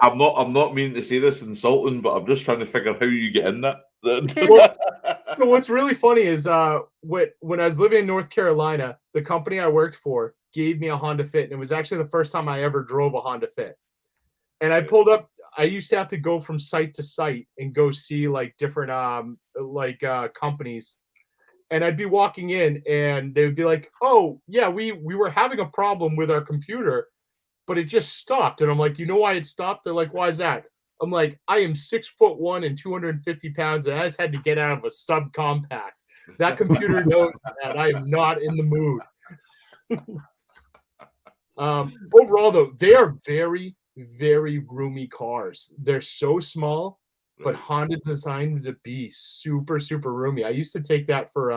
I'm not meaning to say this insulting, but I'm just trying to figure how you get in that. Well, so what's really funny is when I was living in North Carolina, the company I worked for gave me a Honda Fit, and it was actually the first time I ever drove a Honda Fit. And I pulled up. I used to have to go from site to site and go see like different companies, and I'd be walking in, and they would be like, "Oh yeah, we were having a problem with our computer, but it just stopped." And I'm like, "You know why it stopped?" They're like, "Why is that?" I'm like, "I am 6'1" and 250 pounds, and I just had to get out of a subcompact. That computer knows that I am not in the mood." Overall, though, they are very, very roomy cars. They're so small, but Honda designed them to be super, super roomy. I used to take that for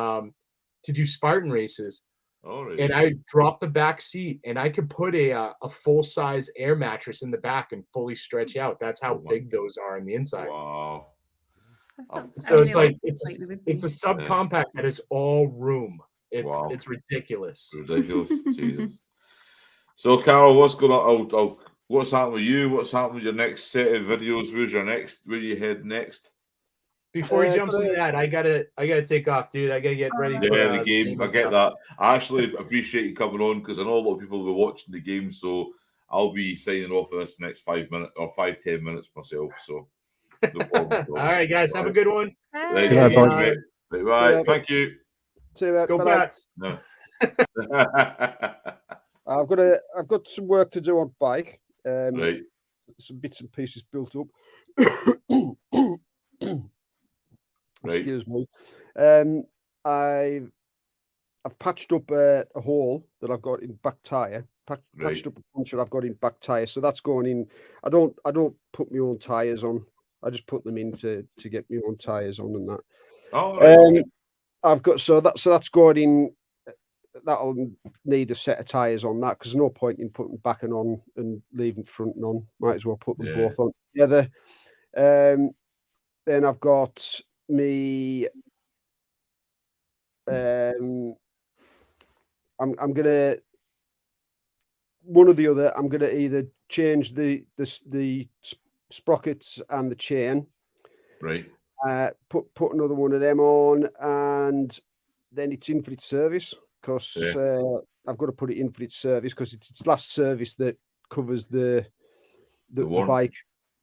to do Spartan races. All right. And I dropped the back seat, and I could put a full-size air mattress in the back and fully stretch out. That's how big those are on the inside. Wow. So it's like they would be. it's a subcompact that is all room. It's ridiculous. Ridiculous. Jesus. So, Carol, what's going on? What's happening with you? What's happening with your next set of videos? Where you head next? Before he jumps into that, I gotta take off, dude. I gotta get ready for the game. I get stuff. that. I actually appreciate you coming on because I know a lot of people will be watching the game. So I'll be signing off for this next 5 minutes or 5-10 minutes myself. So no problem. All right, guys, have a good one. Right, Bye. Bye. Thank you. See you, Go Pats. No. I've got some work to do on bike. Right. Some bits and pieces built up. Right. Excuse me. I've patched up a hole that I've got in back tire. Patched up a puncture I've got in back tire. So that's going in. I don't put my own tires on. I just put them in to get my own tires on and that. Oh, right. I've got so that's going in. That'll need a set of tires on that because there's no point in putting back and on and leaving front and on. Might as well put them both on together. Then I've got me. I'm gonna one or the other. I'm gonna either change the sprockets and the chain. Right. Put another one of them on, and then it's in for its service, because I've got to put it in for its service, because it's its last service that covers the bike,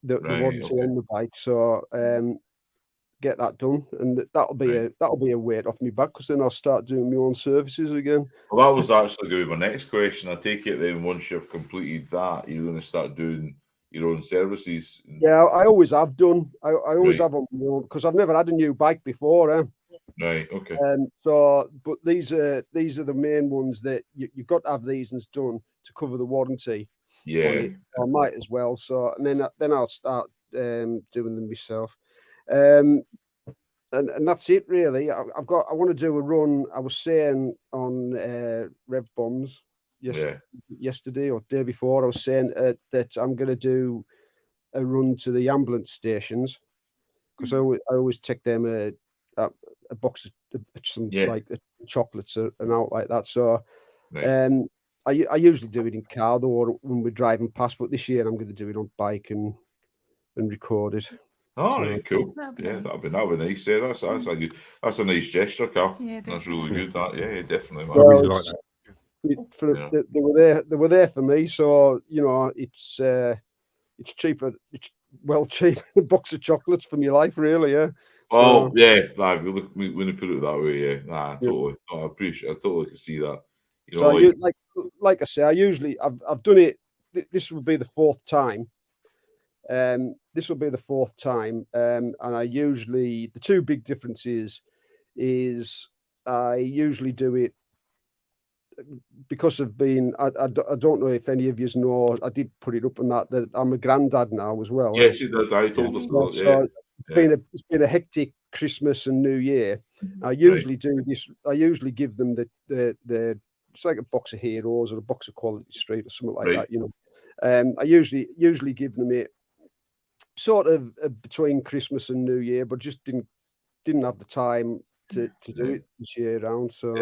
the warranty on the bike. So get that done, and that'll be a weight off my back, because then I'll start doing my own services again. Well, that was actually going to be my next question. I take it then once you've completed that, you're going to start doing your own services. Yeah, I always have done. I always have on my own, because I've never had a new bike before. Right. Okay. But these are the main ones that you've got to have these ones done to cover the warranty. Yeah. I might as well. So, and then I'll start doing them myself. And that's it really. I want to do a run. I was saying on Rev Bombs yesterday or day before, I was saying that I'm going to do a run to the ambulance stations, because I always take them a box of some like chocolates and out like that. So I usually do it in car though, or when we're driving past, but this year I'm going to do it on bike and record it. Oh, right, cool. That'd be nice. Yeah, that's a nice gesture, Carl. Yeah, that's really good. That, yeah, definitely. Man. I really like that. They were there for me, so it's cheaper. It's cheap a box of chocolates from your life, really. Yeah. Oh, yeah. When you put it that way, yeah. Totally. I appreciate. I totally can see that. Like I say, I've done it. This will be the fourth time. This will be the fourth time, and I usually, the two big differences is I usually do it because of being. I don't know if any of you know. I did put it up on that I'm a granddad now as well. Yes, you did. I told us that. So it's been a hectic Christmas and New Year. I usually do this. I usually give them the it's like a box of Heroes or a box of Quality Street or something like that. I usually give them it sort of between Christmas and New Year, but just didn't have the time to do it this year round. So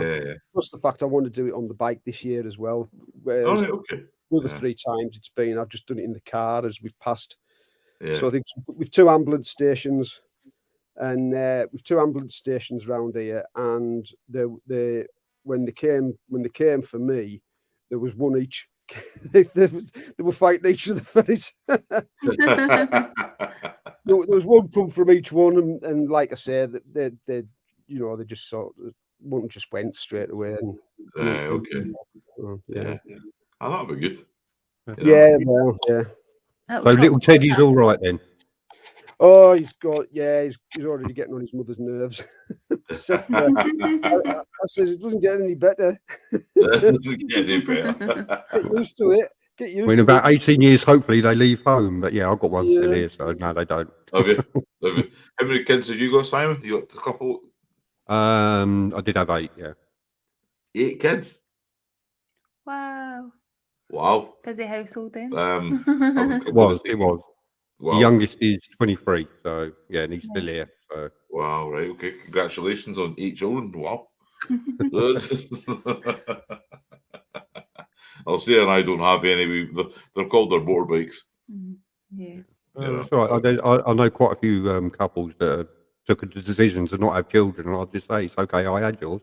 plus the fact I want to do it on the bike this year as well. Whereas the other 3 times it's been, I've just done it in the car as we've passed. So I think we've 2 ambulance stations, and we've 2 ambulance stations round here, and when they came for me, there was one each. they were fighting each other for it. There was one come from each one, and like I said, they just sort of one just went straight away. And that'd be good. Yeah. So little Teddy's all right then. Oh, he's already getting on his mother's nerves. I says it doesn't get any better. It doesn't get any better. Get used to it. In about 18 years, hopefully they leave home. But yeah, I've got one still here, so no, they don't. Have you? How many kids have you got, Simon? You got a couple? I did have 8. Yeah. 8 kids. Wow. Busy household then. It was. Wow. The youngest is 23, so yeah, and he's still here. So wow, right, okay. Congratulations on 8 children. Wow. I'll say, and I don't have any. They're called their motorbikes. Yeah. That's all right. I know quite a few couples that took a decision to not have children, and I'll just say it's okay. I had yours,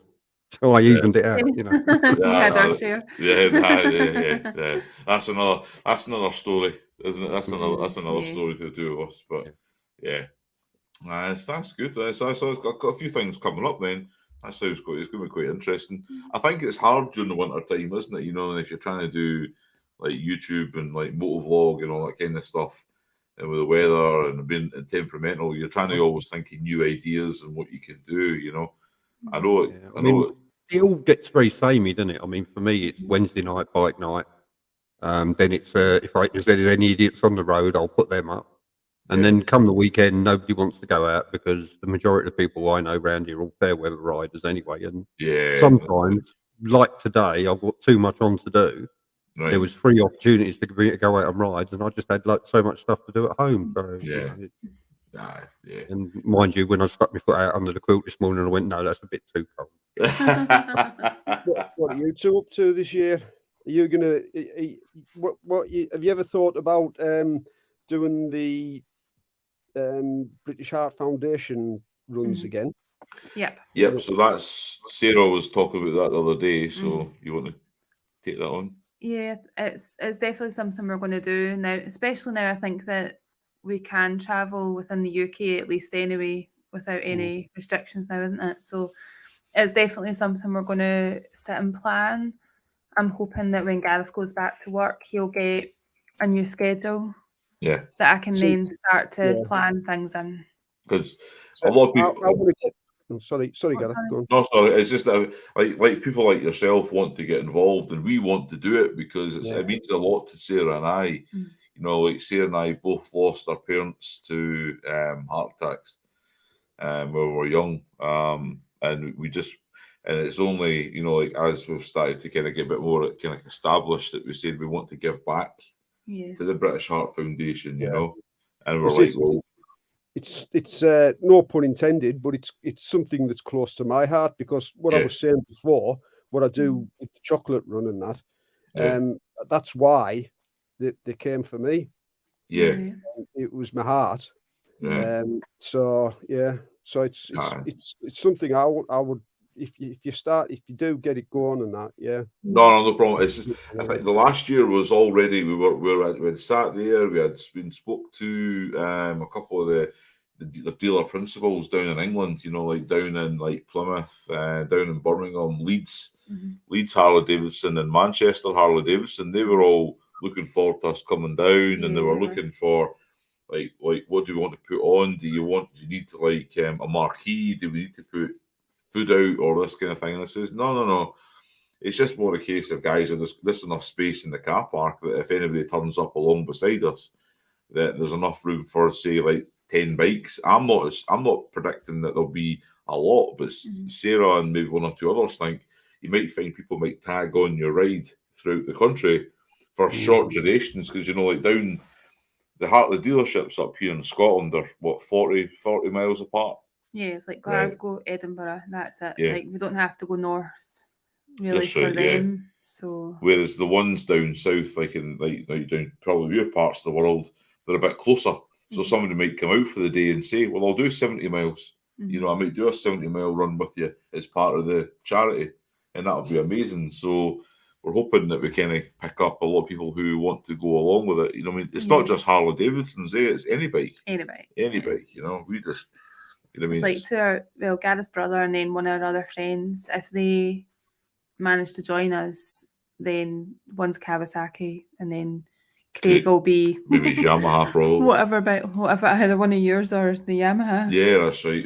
so I evened it out. You had our share. Yeah. That's another story, isn't it? That's another story for the 2 of us. But that's good. So I've got a few things coming up then. That sounds good. It's going to be quite interesting. I think it's hard during the winter time, isn't it? And if you're trying to do like YouTube and like motovlog and all that kind of stuff, and with the weather and being temperamental, you're trying to always think of new ideas and what you can do. I know it. I know it all gets very samey, doesn't it? I mean, for me, it's Wednesday night bike night. Then it's if there's any idiots on the road, I'll put them up. And then come the weekend, nobody wants to go out because the majority of the people I know around here are all fair weather riders anyway. And sometimes, like today, I've got too much on to do. Right. There was 3 opportunities to go out on rides, and I just had so much stuff to do at home. So, And mind you, when I stuck my foot out under the quilt this morning, I went, no, that's a bit too cold. What are you 2 up to this year? you gonna? What have you ever thought about doing the British Heart Foundation runs again? Yep. Yep. So that's Sarah was talking about that the other day. So Mhm. you want to take that on? Yeah, it's definitely something we're going to do now, especially now. I think that we can travel within the UK at least anyway without any restrictions now, isn't it? So it's definitely something we're going to sit and plan. I'm hoping that when Gareth goes back to work, he'll get a new schedule Yeah. that I can So- then start to yeah. plan things in. Because So a lot of I people. want to get. Oh, sorry, Oh, Gareth. sorry. Go on. No, sorry. It's just that like people like yourself want to get involved, and we want to do it because Yeah. it means a lot to Sarah and I. Mm. You know, like Sarah and I both lost our parents to heart attacks when we were young, and it's only, you know, like as we've started to kind of get a bit more kind of established that we said we want to give back Yeah. to the British Heart Foundation, you Yeah. know, and we're This like, is- well, It's no pun intended, but it's something that's close to my heart because what I Yeah. was saying before, what I do with the chocolate run and that, yeah, that's why they came for me. yeah, It was my heart. yeah. So yeah, so it's Aye. something I would if you do get it going and that, yeah. No problem. It's just, I think the last year was already we had sat there. We had been spoke to a couple of the dealer principals down in England. You know, like down in like Plymouth, down in Birmingham, Leeds, Leeds Harley Davidson, and Manchester Harley Davidson. They were all looking forward to us coming down, and they were looking for like what do we want to put on? Do you need to like a marquee? Do we need to put food out or this kind of thing? And I says no. It's just more a case of guys, there's enough space in the car park that if anybody turns up along beside us, that there's enough room for, say, like 10 bikes. I'm not predicting that there'll be a lot, but Sarah and maybe one or two others think you might find people might tag on your ride throughout the country for short durations, because, you know, like down the Hartley dealerships up here in Scotland are what 40 miles apart. Yeah, it's like Right. Glasgow, Edinburgh, that's it. Yeah. Like we don't have to go north really That's for right, yeah. them. So Whereas the ones down south, like down probably your parts of the world, they're a bit closer. So somebody might come out for the day and say, well, I'll do 70 miles. You know, I might do a 70-mile run with you as part of the charity. And that'll be amazing. So we're hoping that we kind of pick up a lot of people who want to go along with it. You know, I mean, it's not just Harley Davidson's, it's any bike. any bike. Any bike, you know. We just, you know what I mean? It's like Gareth's brother and then one of our other friends, if they manage to join us, then one's Kawasaki and then Craig will be maybe it's Yamaha probably. whatever either one of yours or the Yamaha. Yeah, that's right.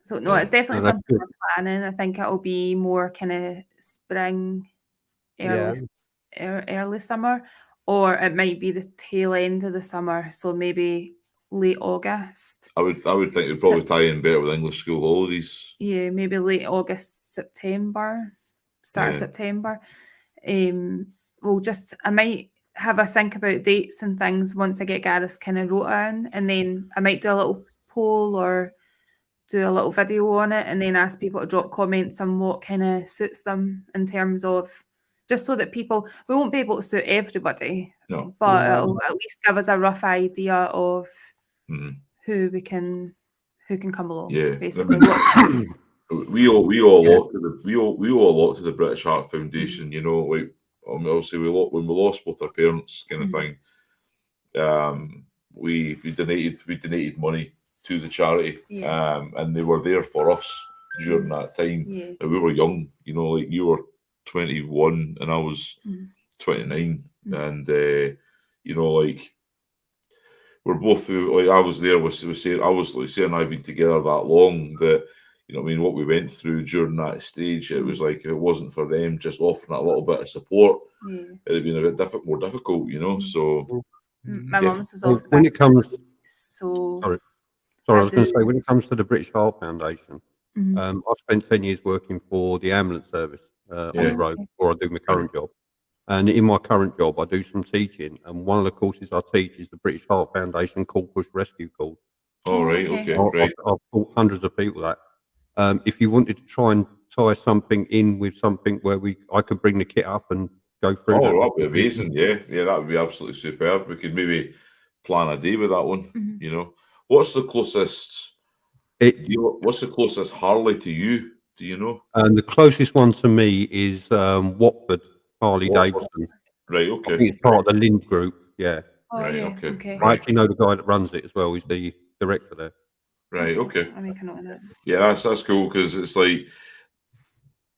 So no, it's definitely that's something we're planning. I think it'll be more kind of spring, early summer, or it might be the tail end of the summer. So maybe late August. I would think it'd probably tie in better with English school holidays. Yeah, maybe late August, September, start of September. I might have a think about dates and things once I get Gareth's kind of rota in, and then I might do a little poll or do a little video on it, and then ask people to drop comments on what kind of suits them in terms of, just so that we won't be able to suit everybody, but it'll at least give us a rough idea of who can come along. Yeah, basically. we owe a lot to the British Heart Foundation. You know, like obviously when we lost both our parents, kind of thing. We donated money to the charity, and they were there for us during that time. Yeah. And we were young, you know, like you were 21 and I was 29, and you know, like we're both like I was there with Sarah. I was like Sarah and I've been together that long that, you know, I mean, what we went through during that stage, it was like if it wasn't for them just offering a little bit of support, it'd been a bit more difficult, you know. So my mum's was off. When it comes, so sorry, I was going to say, when it comes to the British Heart Foundation, I spent 10 years working for the ambulance service on the road before I do my current job. And in my current job, I do some teaching, and one of the courses I teach is the British Heart Foundation Call Push Rescue course. All right, okay, great. I've taught hundreds of people that. If you wanted to try and tie something in with something where I could bring the kit up and go through that. Oh, that'd be amazing. Yeah, that would be absolutely superb. We could maybe plan a day with that one. Mhm. You know, what's the closest? What's the closest Harley to you? Do you know? And the closest one to me is Watford Harley Watford. Davidson. Right. I Okay. think it's part of the Lind Group. Yeah, Oh, Right, yeah. okay. Okay. I Right. actually know the guy that runs it as well. He's the director there. Right. Okay. I'll make a note of that. Yeah, that's cool because it's like,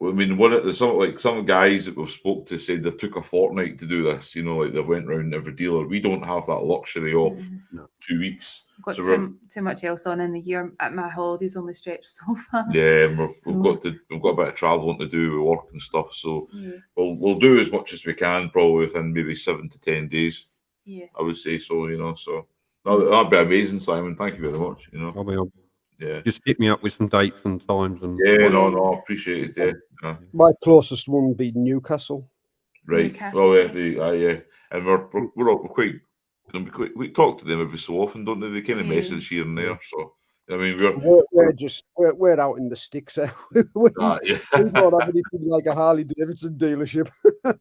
I mean, some guys that we've spoke to said they took a fortnight to do this. You know, like they went around every dealer. We don't have that luxury of Mhm. 2 weeks. Got So too much else on in the year. At my holidays only stretch so far. yeah, and we've So- got a bit of travelling to do with work and stuff. So Yeah. we'll do as much as we can, probably within maybe 7 to 10 days. Yeah. I would say so. You know, so that'd be amazing, Simon. Thank you very much. You know, I mean, yeah. just hit me up with some dates and times and Yeah, no, I appreciate it. Yeah. My closest one would be Newcastle. Right. Newcastle. Well, yeah, and we're quite. We talk to them every so often, don't they? They kind of Yeah. message here and there. So I mean, We're out in the sticks. we yeah. don't have anything like a Harley Davidson dealership.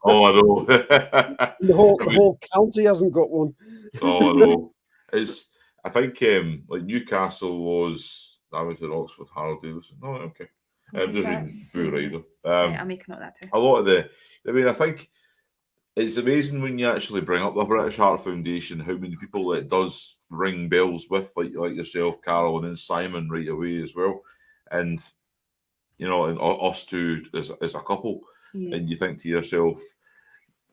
Oh, I know. The whole county hasn't got one. Oh, I know. I think like Newcastle was. I went to Oxford Harley Davidson. Oh, okay. What is Just that? reading Boo Rider. Yeah, I'll make a note of that too. A lot of I think it's amazing when you actually bring up the British Heart Foundation, how many people it does ring bells with, like yourself, Carol, and then Simon right away as well. And, you know, and us two as a couple. Yeah. And you think to yourself,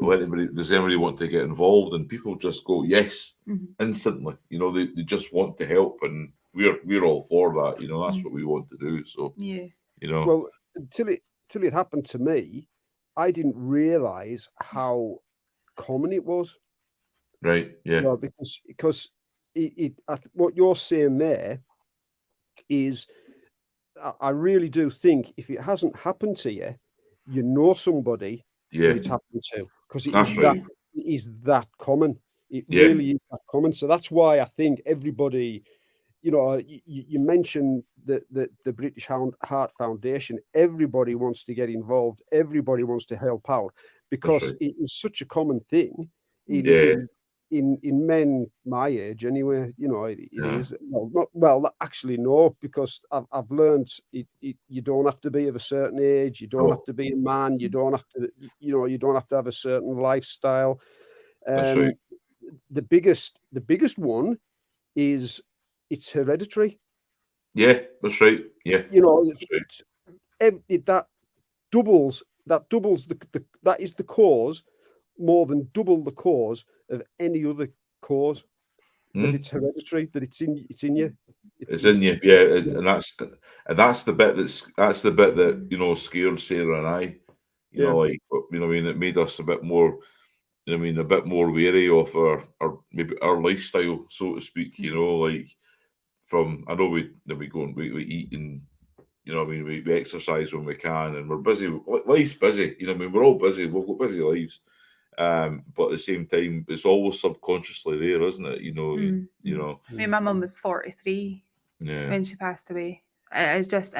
does anybody want to get involved? And people just go, yes, instantly. You know, they just want to help. And we're all for that. You know, that's what we want to do. So, Yeah. you know. Well, until it happened to me, I didn't realise how common it was. Right. Yeah. You know, because what you're saying there is, I really do think if it hasn't happened to you, you know somebody Yeah. that it's happened to, because it is that common. It really is that common. So that's why I think everybody, you know, you mentioned the British Heart Foundation. Everybody wants to get involved. Everybody wants to help out because it is such a common thing in men my age. Anyway, you know, it is. Actually, no, because I've learned you don't have to be of a certain age. You don't have to be a man. You don't have to. You know, you don't have to have a certain lifestyle. That's right. The biggest one is, it's hereditary. Yeah, that's right. Yeah, you know, right. that doubles that is the cause, more than double the cause of any other cause. That it's hereditary, that it's in you. It's in you, yeah, and that's the bit that you know scared Sarah and I. You know, like, you know, I mean, it made us a bit more. You know, I mean, a bit more wary of our lifestyle, so to speak. You know, like. I know we go and we eat, and you know, I mean, we exercise when we can, and we're busy. Life's busy, you know. I mean, we're all busy. We've got busy lives, but at the same time, it's always subconsciously there, isn't it? You know, you know. I mean, my mum was 43 when she passed away. It's just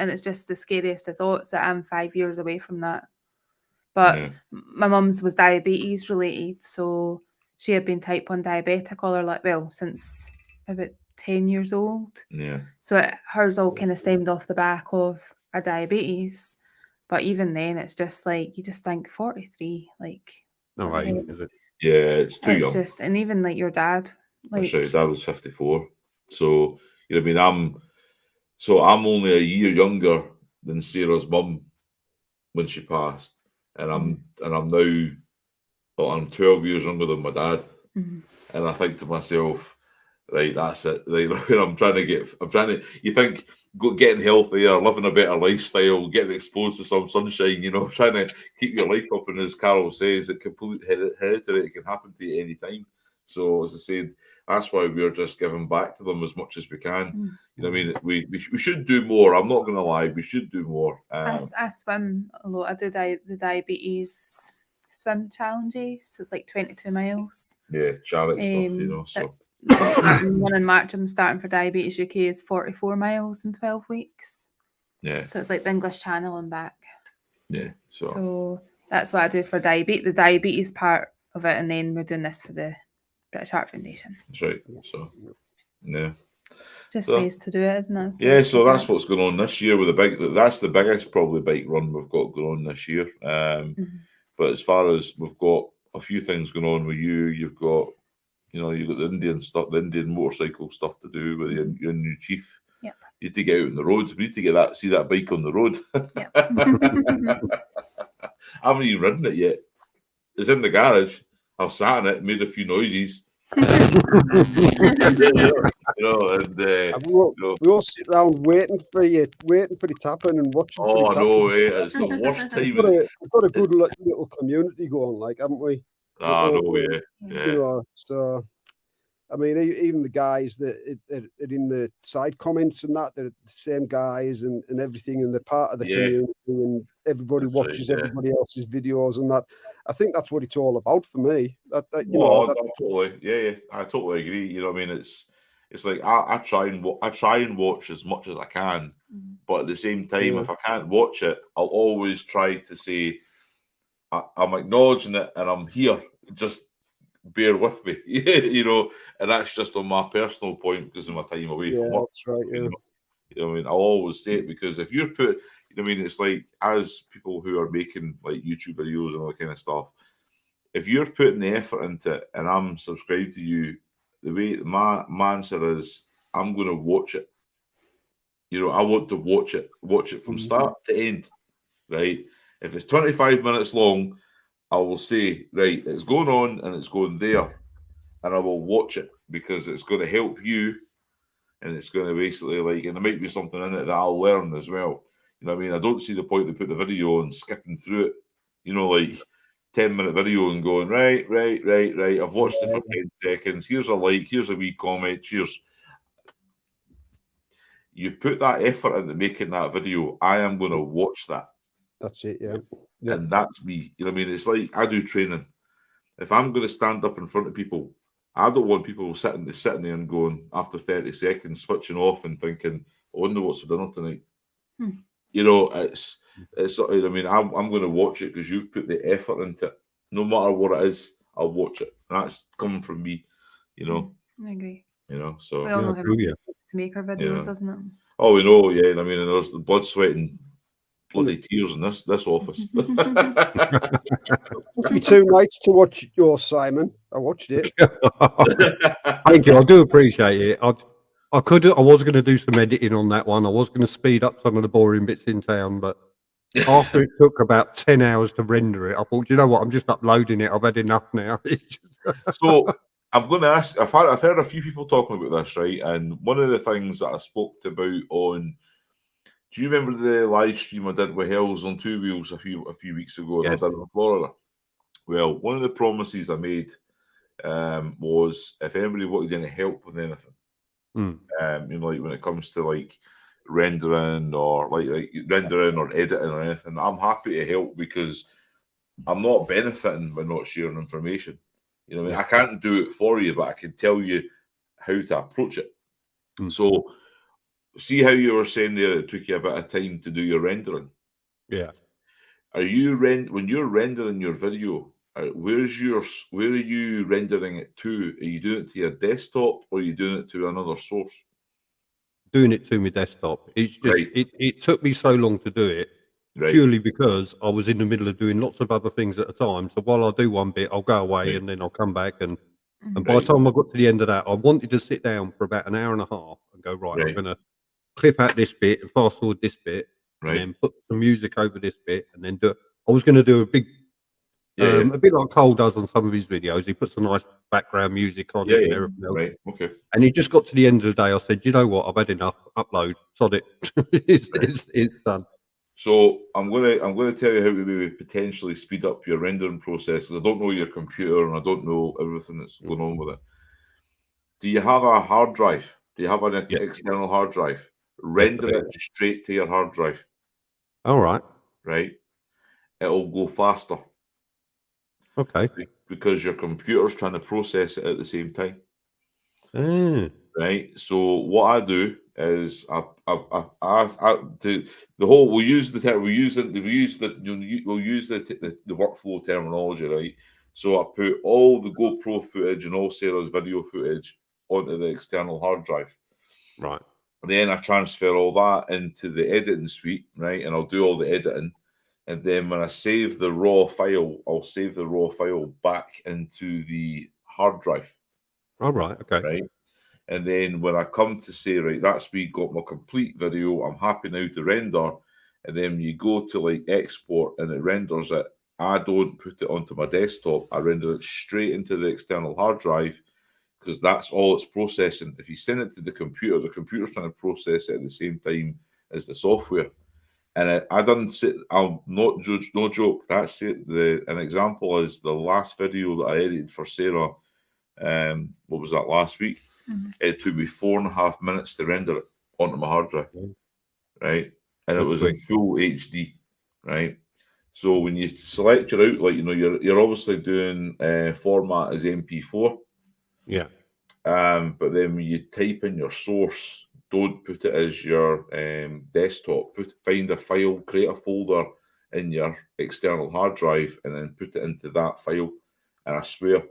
the scariest of thoughts that I'm 5 years away from that. But my mum's was diabetes related, so she had been type 1 diabetic all her life, since about 10 years old. Yeah. So hers all kind of stemmed off the back of her diabetes. But even then, it's just like, you just think 43, like. No way, is it? Yeah, it's too young. Just, and even like your dad. Like, that's right. Dad was 54. So, you know, I mean, I'm only a year younger than Sarah's mum when she passed. And I'm now, I'm 12 years younger than my dad. And I think to myself, right, that's it. Like, you think getting healthier, living a better lifestyle, getting exposed to some sunshine, you know, trying to keep your life up. And as Carol says, it complete hereditary, it can happen to you any time. So as I said, that's why we're just giving back to them as much as we can. You know what I mean? We should do more. I'm not going to lie, we should do more. I swim a lot. I do the diabetes swim challenges. It's like 22 miles. Yeah, charity stuff, you know. So one in March, I'm starting for Diabetes UK is 44 miles in 12 weeks. Yeah. So it's like the English Channel and back. Yeah. So that's what I do for the diabetes part of it, and then we're doing this for the British Heart Foundation. That's right. So yeah. Just So- ways to do it, isn't it? Yeah, so that's what's going on this year with the big. That's the biggest probably bike run we've got going on this year. But as far as we've got a few things going on with you, you've got the Indian stuff, the Indian motorcycle stuff to do with your new chief. Yep. You need to get out on the road. We need to get see that bike on the road. Yep. I haven't even ridden it yet. It's in the garage. I've sat in it, made a few noises. We all sit around waiting for it to happen and watching. Oh, for it to no, happen. it's the worst time. We've got a good little community going, like, haven't we? No, yeah. You know, so I mean, even the guys that are in the side comments and that, they're the same guys and everything, and they're part of the community, and everybody watches everybody else's videos and that. I think that's what it's all about for me. Totally, yeah, I totally agree. You know what I mean? It's like I try and watch as much as I can, but at the same time, if I can't watch it, I'll always try to say I'm acknowledging it and I'm here. Just bear with me, and that's just on my personal point because of my time away from work. That's right. Yeah. You know what I mean? I'll always say it because if you're it's like, as people who are making like YouTube videos and all that kind of stuff, if you're putting the effort into it and I'm subscribed to you, the way my answer is, I'm going to watch it. I want to watch it from start to end, right? If it's 25 minutes long, I will say, right, it's going on and it's going there, and I will watch it because it's going to help you, and it's going to basically and there might be something in it that I'll learn as well. You know what I mean? I don't see the point to put the video and skipping through it, like 10-minute video and going, right. I've watched it for 10 seconds. Here's a like, here's a wee comment, cheers. You've put that effort into making that video. I am going to watch that. That's it, yeah. And that's me. You know what I mean? It's like I do training. If I'm going to stand up in front of people, I don't want people sitting there and going after 30 seconds, switching off and thinking, I wonder what's for dinner tonight. It's I mean, I'm going to watch it because you put the effort into it. No matter what it is, I'll watch it. And that's coming from me, I agree. So we all know how to make our videos, doesn't it? Oh, we know, yeah. I mean, and there's the blood, sweat, and bloody tears in this office. Took me 2 nights to watch yours, Simon. I watched it. Thank you. I do appreciate it. I was going to do some editing on that one. I was going to speed up some of the boring bits in town, but after it took about 10 hours to render it, I thought, you know what? I'm just uploading it. I've had enough now. So I'm going to ask. I've heard a few people talking about this, right? And one of the things that I spoke about on. Do you remember the live stream I did with Hells on Two Wheels a few weeks ago? Yes. I did in Florida. Well, one of the promises I made was if anybody wanted any help with anything, like when it comes to like rendering or like rendering or editing or anything, I'm happy to help because I'm not benefiting by not sharing information. You know what I mean? I can't do it for you, but I can tell you how to approach it. So. See how you were saying there, it took you a bit of time to do your rendering. Yeah. Are you when you're rendering your video? Where are you rendering it to? Are you doing it to your desktop or are you doing it to another source? Doing it to my desktop. It's just it took me so long to do it purely because I was in the middle of doing lots of other things at a time. So while I do one bit, I'll go away and then I'll come back and by the time I got to the end of that, I wanted to sit down for about an hour and a half and go, right. I'm going to clip out this bit and fast forward this bit and then put some music over this bit and then I was going to do a big a bit like Cole does on some of his videos. He puts a nice background music on it and everything else. Right. Okay. And he just got to the end of the day. I said, you know what, I've had enough. Upload, sod it. it's done. So I'm gonna tell you how to maybe potentially speed up your rendering process because I don't know your computer and I don't know everything that's going on with it. Do you have a hard drive? Do you have an external hard drive? Render it straight to your hard drive. All right. Right. It'll go faster. Okay. Because your computer's trying to process it at the same time. Right. So what I do is the whole. We'll use the workflow terminology, right? So I put all the GoPro footage and all Sarah's video footage onto the external hard drive. Right. Then I transfer all that into the editing suite, right? And I'll do all the editing. And then when I save the raw file, I'll save the raw file back into the hard drive. All right. Okay. Right. And then when I come to say, right, that's me got my complete video, I'm happy now to render. And then you go to like export and it renders it. I don't put it onto my desktop. I render it straight into the external hard drive because that's all it's processing. If you send it to the computer's trying to process it at the same time as the software. And I done sit. I'll not judge. No joke. That's it. An example is the last video that I edited for Sarah. What was that, last week? Mm-hmm. It took me 4.5 minutes to render it onto my hard drive, right? And it was in full HD, right? So when you select your outlet, you're obviously doing format as MP4. Yeah. But then when you type in your source, don't put it as your desktop. Find a file, create a folder in your external hard drive, and then put it into that file. And I swear,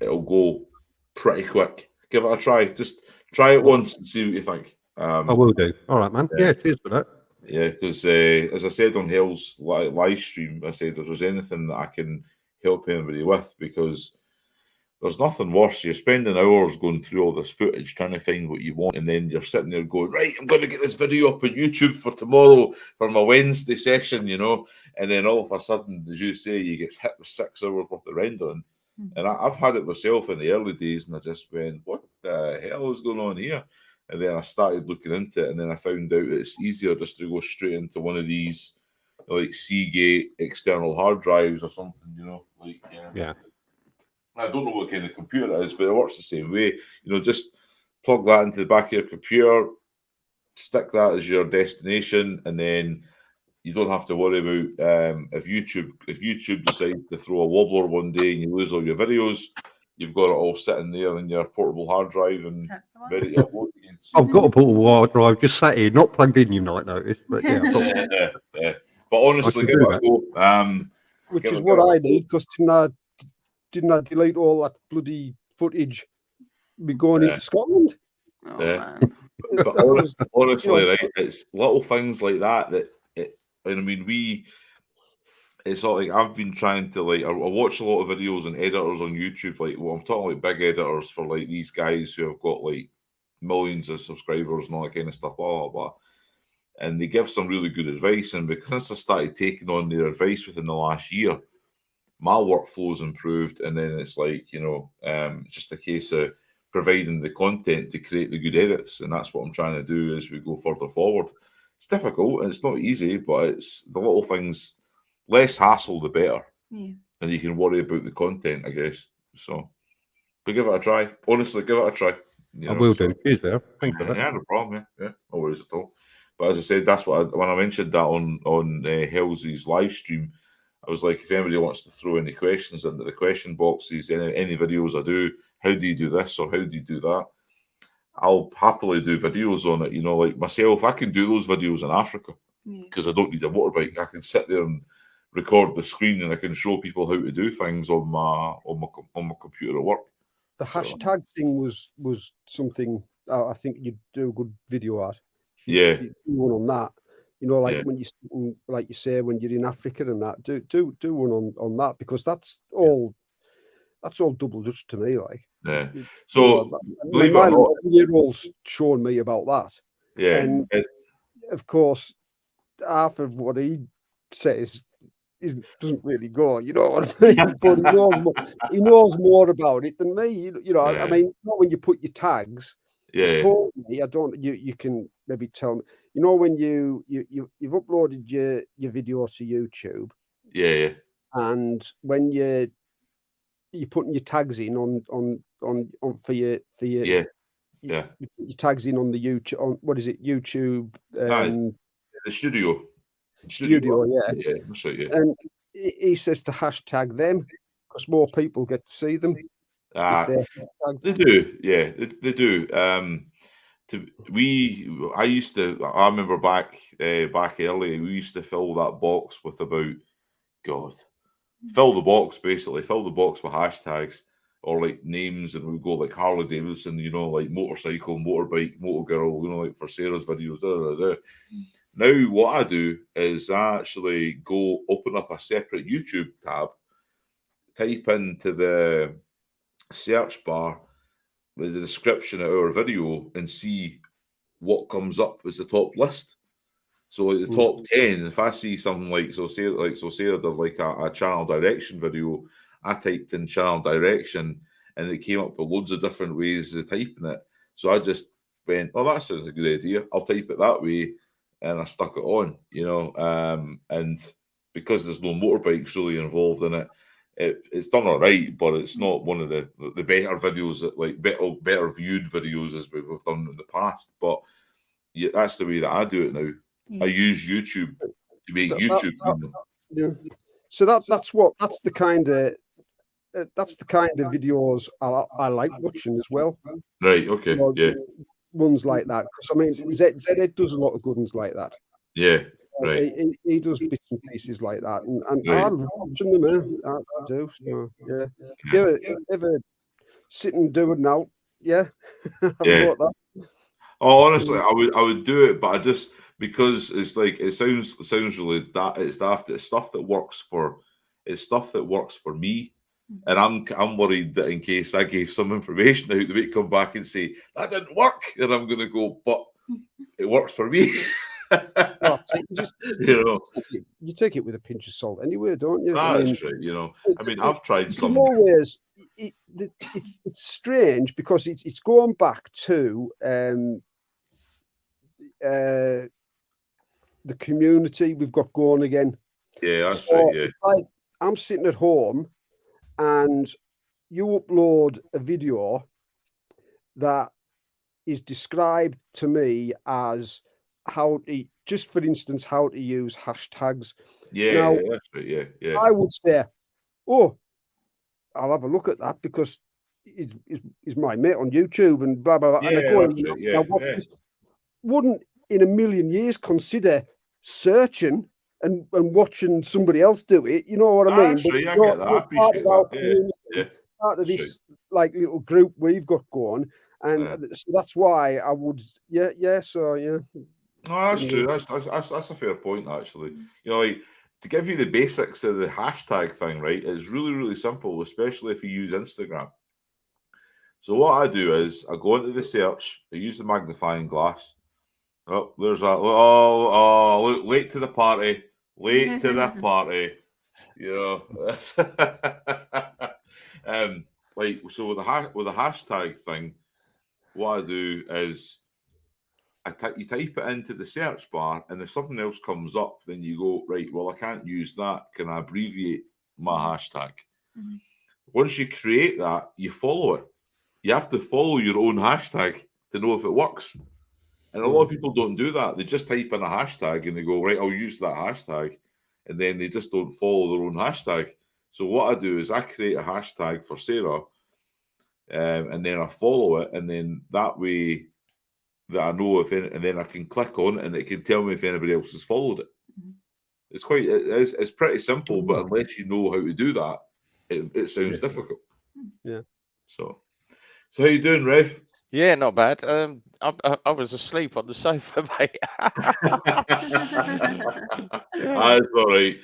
it'll go pretty quick. Give it a try. Just try it once and see what you think. I will do. All right, man. Yeah, cheers for that. Yeah, because as I said on Hell's live stream, I said if there's anything that I can help anybody with, because there's nothing worse. You're spending hours going through all this footage trying to find what you want, and then you're sitting there going, right, I'm going to get this video up on YouTube for tomorrow for my Wednesday session, and then all of a sudden, as you say, you get hit with 6 hours worth of rendering. And I've had it myself in the early days, and I just went, what the hell is going on here? And then I started looking into it, and then I found out it's easier just to go straight into one of these, like Seagate external hard drives or something, Yeah. I don't know what kind of computer it is, but it works the same way. Just plug that into the back of your computer, stick that as your destination, and then you don't have to worry about if YouTube decides to throw a wobbler one day and you lose all your videos, you've got it all sitting there in your portable hard drive and ready to upload again. I've got a portable hard drive just sat here, not plugged in, you might notice. But yeah, yeah. But honestly, give it a go. Which is what I need, because didn't I delete all that bloody footage? Be going into Scotland. But honestly, right? It's little things like that. It's all like I've been trying to I watch a lot of videos and editors on YouTube. I'm talking like big editors for like these guys who have got like millions of subscribers and all that kind of stuff, blah blah blah. And they give some really good advice. And because I started taking on their advice within the last year, my workflow's improved. And then it's like it's just a case of providing the content to create the good edits, and that's what I'm trying to do as we go further forward. It's difficult and it's not easy, but it's the little things. Less hassle, the better. Yeah. And you can worry about the content, I guess. So, but give it a try. Honestly, give it a try. I will do. Cheers, there. Thanks for that. Yeah, no problem. Yeah, no worries at all. But as I said, that's what when I mentioned that on Hellsy's live stream, I was like, if anybody wants to throw any questions into the question boxes, any videos I do, how do you do this or how do you do that? I'll happily do videos on it. Like myself, I can do those videos in Africa because I don't need a motorbike. I can sit there and record the screen, and I can show people how to do things on my computer at work. The hashtag thing was something I think you'd do a good video at. If you do one on that, when you like you say when you're in Africa and that, do one on that, because that's all double Dutch to me. Like, so my 11-year-old's showing me about that. Yeah, and of course, half of what he says doesn't really go, what I mean? But he knows more about it than me. I mean, not when you put your tags. Yeah. Told me, I don't. You can maybe tell me. When you've uploaded your video to YouTube. Yeah. And when you're putting your tags in on for your you put your tags in on the YouTube, on what is it, YouTube? The studio, yeah. That's right, yeah. And he says to hashtag them because more people get to see them. They do, yeah, they do. I used to. I remember back early. We used to fill that box with about fill the box with hashtags or like names, and we go like Harley Davidson, like motorcycle, motorbike, motor girl, like for Sarah's videos. Now what I do is I actually go open up a separate YouTube tab, type into the search bar with the description of our video, and see what comes up as the top list. So like the top 10, if I see something like Sarah did like a channel direction video, I typed in channel direction and it came up with loads of different ways of typing it. So I just went, oh, that sounds a good idea. I'll type it that way, and I stuck it on, and because there's no motorbikes really involved in it, it's done all right, but it's not one of the better videos that like better viewed videos as we've done in the past. But yeah, that's the way that I do it now. Yeah. I use YouTube to make YouTube. Yeah. So that's the kind of videos I like watching as well. Right. Okay. Yeah. Ones like that, because I mean, Zed does a lot of good ones like that. Yeah. Right. He does bits and pieces like that, and Right. I love watching them. I do. So, yeah. You ever sit and do it now? Yeah. Yeah. That. Oh, honestly, I would do it, but I just, because it's like it sounds really that it's daft. It's stuff that works for me, and I'm worried that in case I gave some information out, they might come back and say that didn't work, and I'm going to go, but it works for me. You take it with a pinch of salt anyway, don't you? That's right. I mean, I've tried some. Always, it's strange because it's going back to the community we've got going again. Yeah, that's right. Yeah. It's like I'm sitting at home and you upload a video that is described to me as how to, just for instance, how to use hashtags. Yeah, now, that's right. Yeah. I would say, oh, I'll have a look at that because he's my mate on YouTube and blah blah blah. Yeah, Wouldn't in a million years consider searching and watching somebody else do it. You know what I mean? Actually, I get that. I appreciate that. Part of this like little group we've got going, and so that's why I would. So yeah. No, that's true. That's a fair point, actually. Like, to give you the basics of the hashtag thing, right? It's really, really simple, especially if you use Instagram. So what I do is I go into the search, I use the magnifying glass. Oh, there's that. Oh, look, late to the party. Late to the party. So with the hashtag thing, what I do is you type it into the search bar, and if something else comes up, then you go, right, well, I can't use that. Can I abbreviate my hashtag? Mm-hmm. Once you create that, you follow it. You have to follow your own hashtag to know if it works. And a lot of people don't do that. They just type in a hashtag and they go, right, I'll use that hashtag. And then they just don't follow their own hashtag. So what I do is I create a hashtag for Sarah, and then I follow it. And then that way that I know and then I can click on it and it can tell me if anybody else has followed it. Mm-hmm. It's pretty simple, but unless you know how to do that, it sounds difficult. Yeah. So how you doing, Rev? Yeah, not bad. I was asleep on the sofa, mate. That's all right.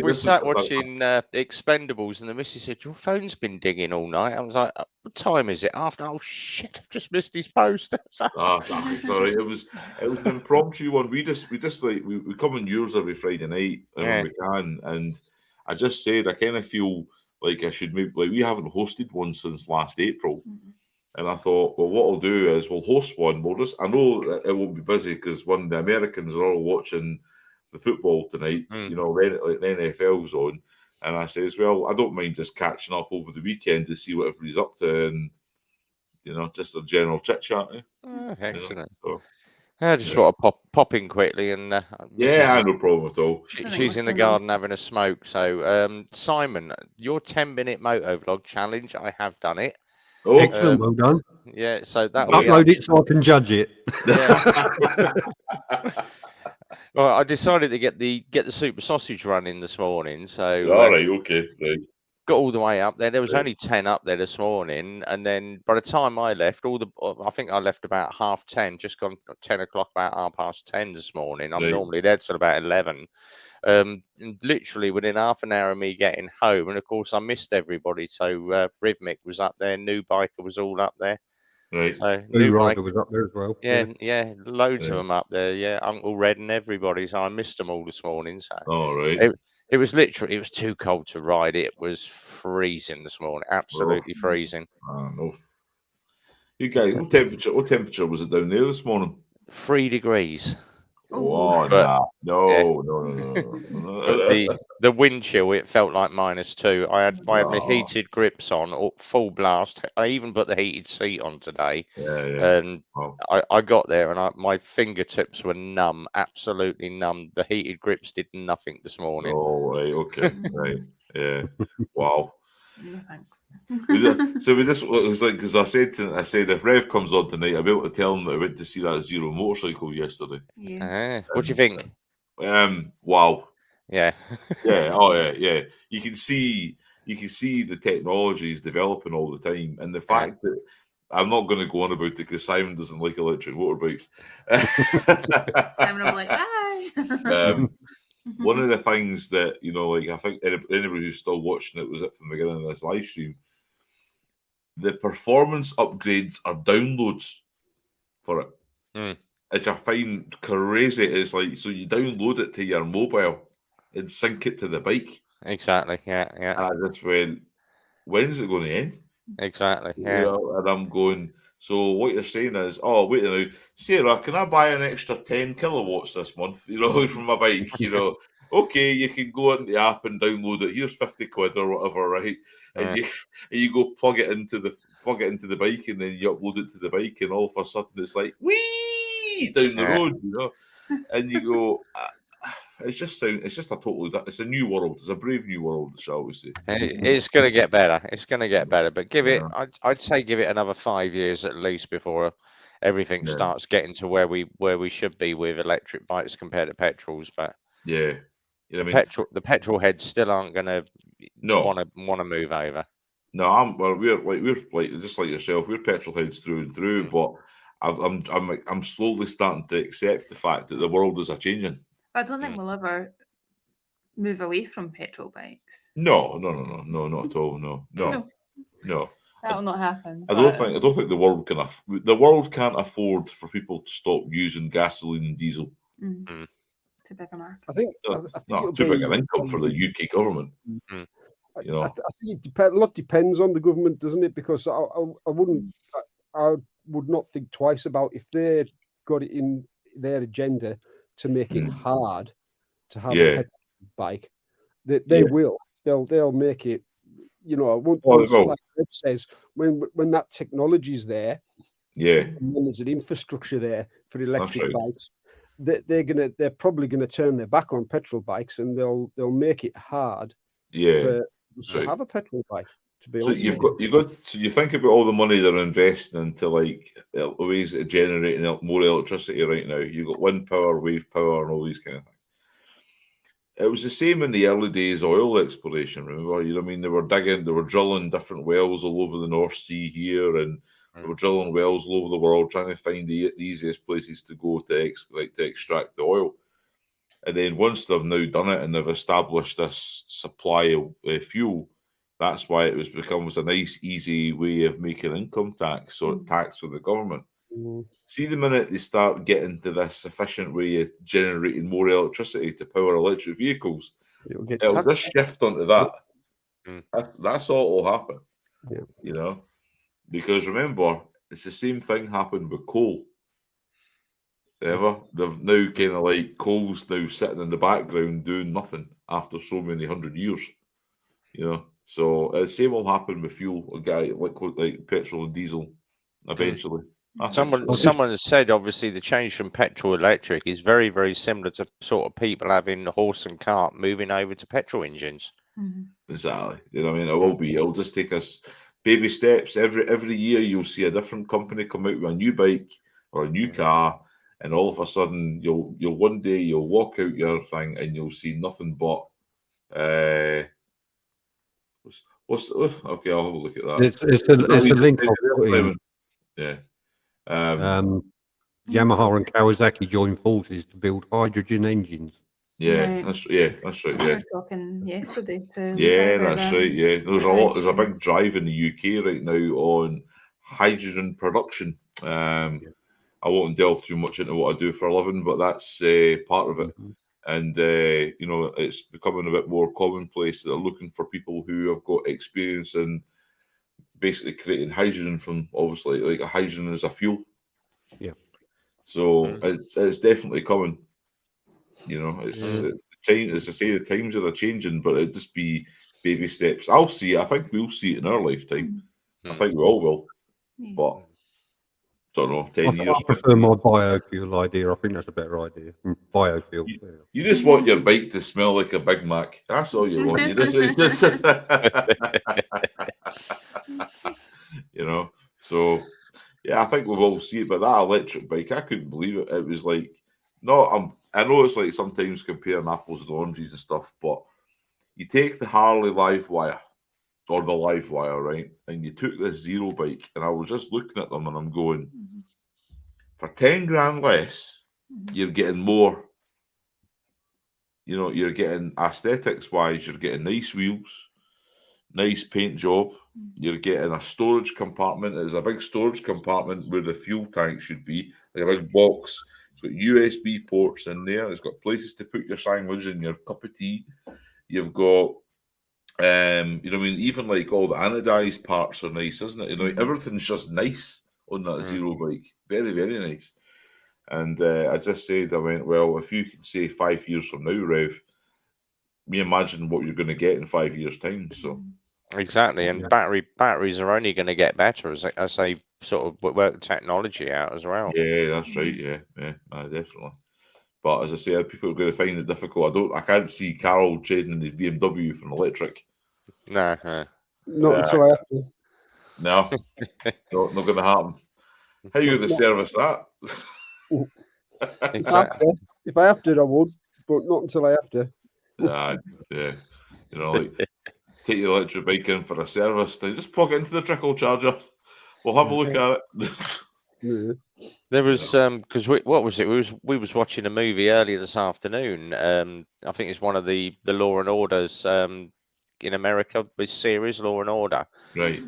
We sat watching Expendables, and the missus said, "Your phone's been dinging all night." I was like, "What time is it?" After, oh shit, I've just missed his post. It's all right. It was an impromptu one. We come on yours every Friday night when we can, and I just said I kind of feel like I should we haven't hosted one since last April. Mm-hmm. And I thought, well, what I'll do is we'll host one. I know that it won't be busy because the Americans are all watching the football tonight. The NFL's on. And I says, well, I don't mind just catching up over the weekend to see what everybody's up to and, just a general chit-chat. Excellent. I just want to pop in quickly and no problem at all. She's in the garden having a smoke. So Simon, your 10-minute motovlog challenge, I have done it. Oh, Excellent, well done. Yeah, so that'll be Upload it so I can judge it. Yeah. Well, I decided to get the super sausage running this morning, so all right, okay, right. got all the way up there. There was Right. only 10 up there this morning, and then by the time I left, I think I left about 10:30, just gone 10 o'clock, about 10:30 this morning. I'm Right. normally there till about 11. And literally within half an hour of me getting home, and of course I missed everybody. So Rhythmic was up there, New Biker was all up there. Right. So Blue New Rider Biker, was up there as well. yeah, loads of Yeah. them up there. Yeah, Uncle Red and everybody. So I missed them all this morning. So All right. it was literally, it was too cold to ride. It was freezing this morning, absolutely freezing. No. You guys, what temperature was it down there this morning? 3 degrees. Oh, But- no, yeah. no. But the wind chill, it felt like -2. I had my Oh. heated grips on, full blast. I even put the heated seat on today, Yeah. and Wow. I got there and my fingertips were numb, absolutely numb. The heated grips did nothing this morning. Oh, right, okay, right, yeah. Wow. No thanks. So it was like, because I said if Rev comes on tonight, I'll be able to tell him that I went to see that Zero motorcycle yesterday. Yeah. What do you think? Wow. Yeah. Yeah. Oh, yeah. You can see the technology is developing all the time, and the fact that I'm not going to go on about it because Simon doesn't like electric motorbikes. Simon will be like, bye. One of the things that, like, I think anybody who's still watching it was it from the beginning of this live stream, the performance upgrades are downloads for it, which I find crazy. It's like, so you download it to your mobile and sync it to the bike. Exactly. Yeah. And I just went, when's it going to end? Exactly. Yeah. And I'm going, so what you're saying is, oh, wait a minute, Sarah, can I buy an extra 10 kilowatts this month, from my bike, Okay, you can go into the app and download it. Here's 50 quid or whatever, right? And you go plug it into the bike, and then you upload it to the bike, and all of a sudden it's like, wee, down the road, and you go, it's a new world. It's a brave new world, shall we say? It's going to get better. It's going to get better, but I'd say give it another 5 years at least before everything starts getting to where we should be with electric bikes compared to petrols. But yeah, the petrol heads still aren't going to want to move over. No, we're like just like yourself. We're petrol heads through and through, but I'm slowly starting to accept the fact that the world is a changing. I don't think we'll ever move away from petrol bikes. No, not at all. No. That'll not happen. I don't think the world can. The world can't afford for people to stop using gasoline and diesel. Too big a market. I think Not too big an income for the UK government. I think a lot depends on the government, doesn't it? Because I would not think twice about if they got it in their agenda to make it hard to have a petrol bike. They will. They'll make it. Once like Ed says, when that technology is there, and when there's an infrastructure there for electric bikes, they're probably gonna turn their back on petrol bikes, and they'll make it hard for us to have a petrol bike. To be honest, so you think about all the money they're investing into like ways of generating more electricity right now. You've got wind power, wave power, and all these kind of things. It was the same in the early days oil exploration. Remember, they were drilling different wells all over the North Sea here, and they were drilling wells all over the world, trying to find the easiest places to go to extract the oil. And then once they've now done it and they've established this supply of fuel, that's why it becomes a nice, easy way of making income tax or tax for the government. See, the minute they start getting to this efficient way of generating more electricity to power electric vehicles, it'll just shift onto that. That's all will happen. Because remember, it's the same thing happened with coal. They've now kind of like coal's now sitting in the background doing nothing after so many 100 years. So the same will happen with fuel, like petrol and diesel eventually. Someone has said, obviously, the change from petrol to electric is very, very similar to sort of people having horse and cart moving over to petrol engines. Exactly. It will be. It'll just take us baby steps. Every year you'll see a different company come out with a new bike or a new car, and all of a sudden you'll one day you'll walk out your thing and you'll see nothing but okay, I'll have a look at that. It's a link I'll put in. Yeah. Yamaha and Kawasaki joined forces to build hydrogen engines. Yeah, Right. that's right. We Yeah, were talking yesterday to yeah, about that's that. right. Yeah, there's a Right. big drive in the UK right now on hydrogen production. I won't delve too much into what I do for a living, but that's part of it. And you know, it's becoming a bit more commonplace that they're looking for people who have got experience in basically creating hydrogen from, obviously, like a hydrogen as a fuel. Yeah. So it's definitely coming. You know, it's time, as I say, the times are changing, but it'd just be baby steps. I'll see it. I think we'll see it in our lifetime. I think we all will. Yeah. But don't know, 10 years. I prefer my biofuel idea. I think that's a better idea. Biofuel. You just want your bike to smell like a Big Mac. That's all you want. You just you know. So yeah, I think we will see it. But that electric bike, I couldn't believe it. It was like, no, I know it's like sometimes comparing apples and oranges and stuff, but you take the Harley Livewire or the Livewire, right? And you took this Zero bike, and I was just looking at them and I'm going, for 10 grand less, you're getting more. You know, you're getting aesthetics wise, you're getting nice wheels, nice paint job. You're getting a storage compartment. There's a big storage compartment where the fuel tank should be, like a big box. It's got USB ports in there. It's got places to put your sandwich and your cup of tea. You've got, you know what I mean? Even like all the anodized parts are nice, isn't it? You know, everything's just nice on that Zero bike. Very, very nice. And I just said, I went, well, if you can say 5 years from now, Rev, me imagine what you're going to get in 5 years' time. So exactly, and batteries are only going to get better as they sort of work the technology out as well. Yeah, that's right. Yeah, definitely. But as I say, people are going to find it difficult. I can't see Carol trading his BMW for an electric. No, Not until I have to. No, not going to happen. How are you going to service that? If I have to, I would, but not until I have to. Yeah. You know, like take your electric bike in for a service, then just plug it into the trickle charger. We'll have a look at it. There was because what was it? We was watching a movie earlier this afternoon. I think it's one of the Law and Orders in America, this series Law and Order. Right.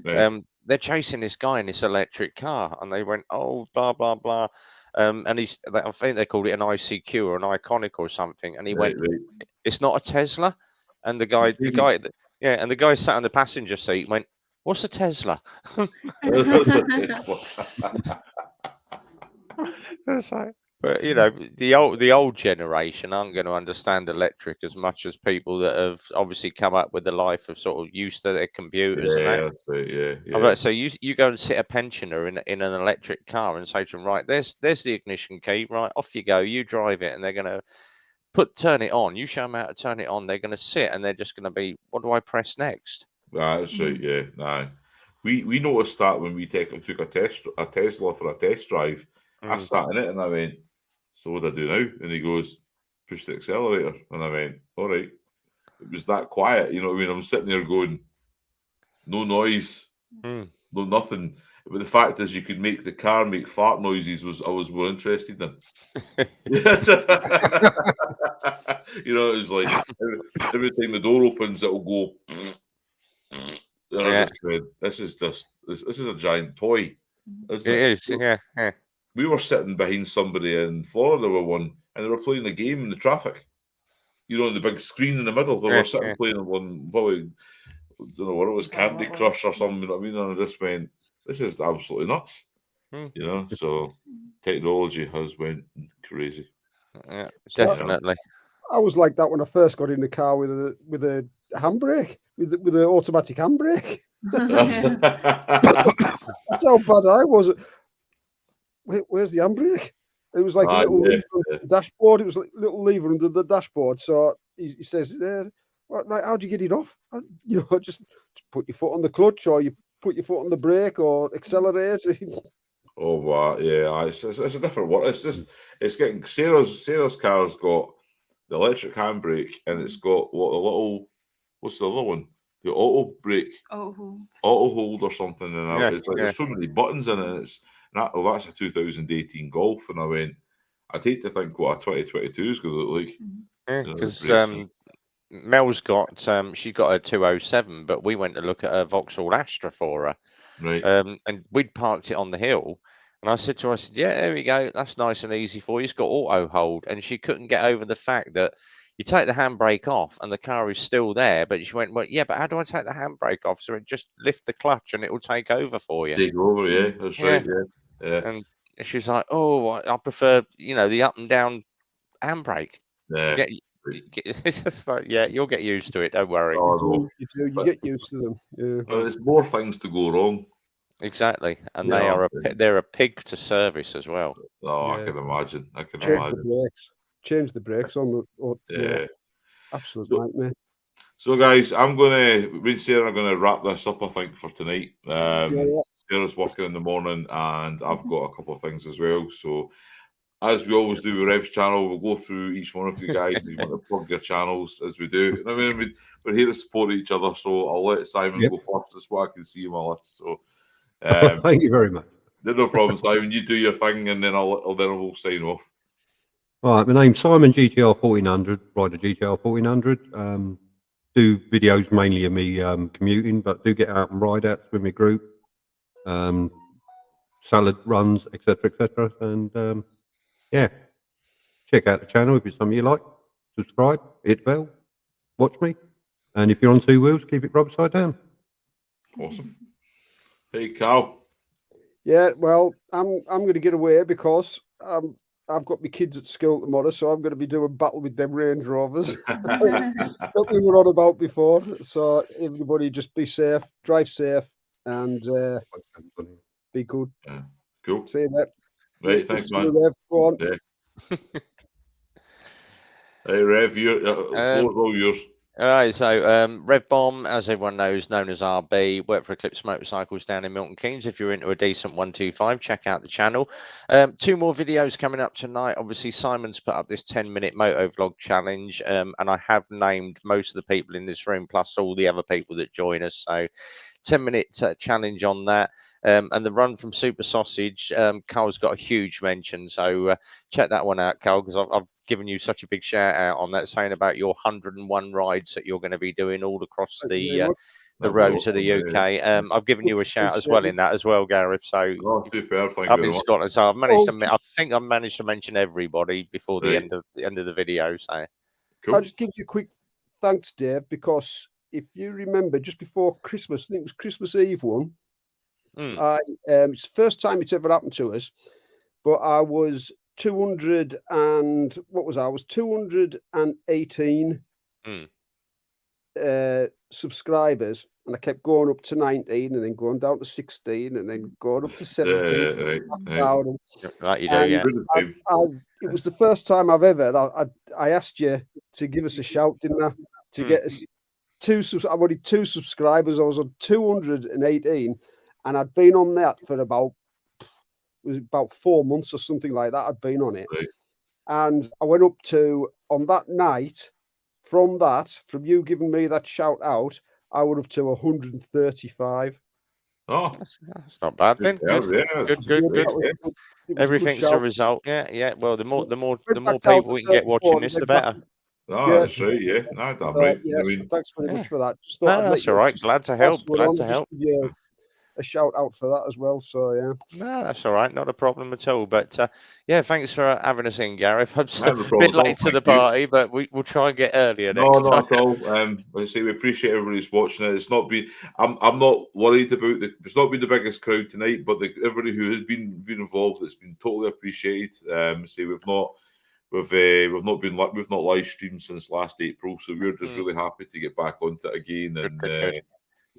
They're chasing this guy in this electric car, and they went, oh, blah blah blah. And I think they called it an ICQ or an Iconic or something. And he went, it's not a Tesla. And the guy sat on the passenger seat and went, what's a Tesla? It's like, but you know, the old generation aren't going to understand electric as much as people that have obviously come up with the life of sort of used to their computers and that. Yeah. I'm about to say, you go and sit a pensioner in an electric car and say to them, right, there's the ignition key, right, off you go, you drive it, and they're going to turn it on. You show them how to turn it on. They're going to sit and they're just going to be, what do I press next? That's right. Yeah. Nah. We noticed that when we took a Tesla for a test drive. I sat in it and I went, so what do I do now? And he goes, push the accelerator. And I went, all right. It was that quiet, you know what I mean? I'm sitting there going, no noise, no nothing. But the fact is, you could make the car make fart noises. I was more interested in. You know, it was like every time the door opens, it'll go. And I just went, this is a giant toy. Isn't it? It is, yeah. We were sitting behind somebody in Florida with one, and they were playing a game in the traffic. You know, on the big screen in the middle, they were sitting playing one. Probably, I don't know what it was, Candy Crush or something. You know what I mean? And I just went, "This is absolutely nuts." You know, so technology has went crazy. Yeah, definitely. I was like that when I first got in the car with a handbrake, with the automatic handbrake. That's how bad I was. Where's the handbrake? It was like a little lever under the dashboard. It was like a little lever under the dashboard. So he says, right, how do you get it off? You know, just put your foot on the clutch or you put your foot on the brake or accelerate. Oh, wow. Yeah, it's a different one. It's just, it's getting, Sarah's car's got the electric handbrake and it's got what's the other one? The auto brake, Oh, auto hold or something. And Yeah, it's like, yeah. there's so many buttons in it. And that's a 2018 Golf. And I went, I'd hate to think what a 2022 is going to look like. Yeah, You know, the because brakes and- Mel's got she's got a 207, but we went to look at a Vauxhall Astra for her, right. and we'd parked it on the hill. And I said to her, I said, yeah, there we go. That's nice and easy for you. It's got auto hold. And she couldn't get over the fact that you take the handbrake off and the car is still there. But she went, well, yeah, but how do I take the handbrake off? So just lift the clutch and it will take over for you. Take over, yeah, that's Yeah. right, yeah. And she's like, oh, I prefer, the up and down handbrake. Yeah. It's just like, yeah, you'll get used to it. Don't worry. Oh, no. You But- get used to them. Yeah. Well, there's more things to go wrong. Exactly. And Yeah. they're a pig to service as well. Oh, I Yeah. can imagine. I can Change the imagine. brakes. Change the brakes on the. Yeah. Absolute So- nightmare. So, guys, me and Sarah are gonna wrap this up, I think, for tonight. Yeah. Sarah's working in the morning, and I've got a couple of things as well. So, as we always do with Rev's channel, we'll go through each one of you guys. We want to plug your channels as we do. I mean, we're here to support each other. So, I'll let Simon Yep. go first. That's what I can see in my list. So, Thank you very much. no problem, Simon. You do your thing, and then we'll sign off. All right, my name's Simon, GTR 1400, ride a GTR 1400. Do videos mainly of me commuting, but do get out and ride outs with my group. Salad runs, etc. And yeah, check out the channel if it's something you like. Subscribe, hit the bell, watch me. And if you're on two wheels, keep it rubber side down. Awesome. Hey, Carl. Yeah, well, I'm going to get away because I've got my kids at school tomorrow, so I'm going to be doing battle with them Range Rovers that we were on about before. So everybody just be safe, drive safe, and be good. Cool. See you, mate. Right, thanks, See you, man. Rev. Go on. Yeah. Hey, Rev, you're all yours. All right, so Rev Bomb, as everyone knows, known as RB, worked for Eclipse Motorcycles down in Milton Keynes. If you're into a decent 125, check out the channel. 2 more videos coming up tonight. Obviously, Simon's put up this 10-minute moto vlog challenge, and I have named most of the people in this room, plus all the other people that join us. So 10-minute challenge on that. And the run from Super Sausage, Carl's got a huge mention. So check that one out, Carl, because I've given you such a big shout out on that, saying about your 101 rides that you're going to be doing all across the roads of the UK. I've given you a shout as well in that as well, Gareth. So superb. Thank up you in very much. Scotland. So I've managed to. I think I've managed to mention everybody before the Right. end of the video. So Cool. I'll just give you a quick thanks, Dave, because if you remember, just before Christmas, I think it was Christmas Eve one. It's the first time it's ever happened to us, but I was 200 and what was I? I was 218 subscribers, and I kept going up to 19 and then going down to 16 and then going up to 17. Right. Down, that you do, and yeah. it was the first time I've ever. I asked you to give us a shout, didn't I? To get us I wanted 2 subscribers. I was on 218, and I'd been on that for about 4 months or something like that. I'd been on it, Right. and I went up to on that night. From you giving me that shout out, I went up to 135. Oh, That's not bad then. superb, Good, yeah, good, that's good, great, good. yeah. It was a good Everything's a shout. result. Yeah. Well, the more Went back down people to we can get 34 watching and this, the went back better. Oh, Yeah. that's right, yeah. No, damn right. Yeah, I so mean, thanks very much for that. Just thought No, I'd let that's you all right. just Glad to pass help. it on Glad and to just help. give you a shout out for that as well. So yeah. No, that's all right. Not a problem at all. But yeah, thanks for having us in, Gareth. I'm no a problem bit at all, late to the thank you. party, but we'll try and get earlier No, next not time. at all. Like I say, we appreciate everybody's watching it. It's not been. I'm not worried about it's not been the biggest crowd tonight, but everybody who has been involved, it's been totally appreciated. Say we've not live streamed since last April, so we're just really happy to get back onto it again and good.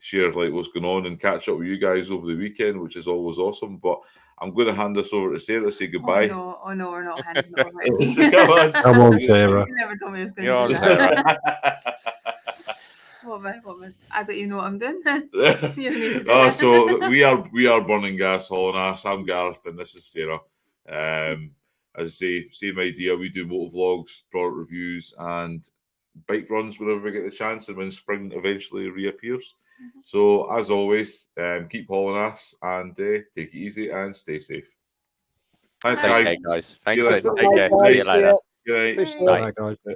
share like what's going on and catch up with you guys over the weekend, which is always awesome. But I'm going to hand this over to Sarah to say goodbye. Oh no, we're not handing it over. Come on. Come on, Sarah. You never told me I was going You're to on, do that. As it, you know what I'm doing. You need to do Oh, it. so we are Burning Gas Hauling Ass. I'm Gareth, and this is Sarah. As I say, same idea. We do motor vlogs, product reviews, and bike runs whenever we get the chance, and when spring eventually reappears. So as always, keep hauling ass and take it easy and stay safe. Thanks, Take guys. care, guys. Thanks. later. Take care. See you Guys, later. Good night. Peace out. Bye. Bye, guys.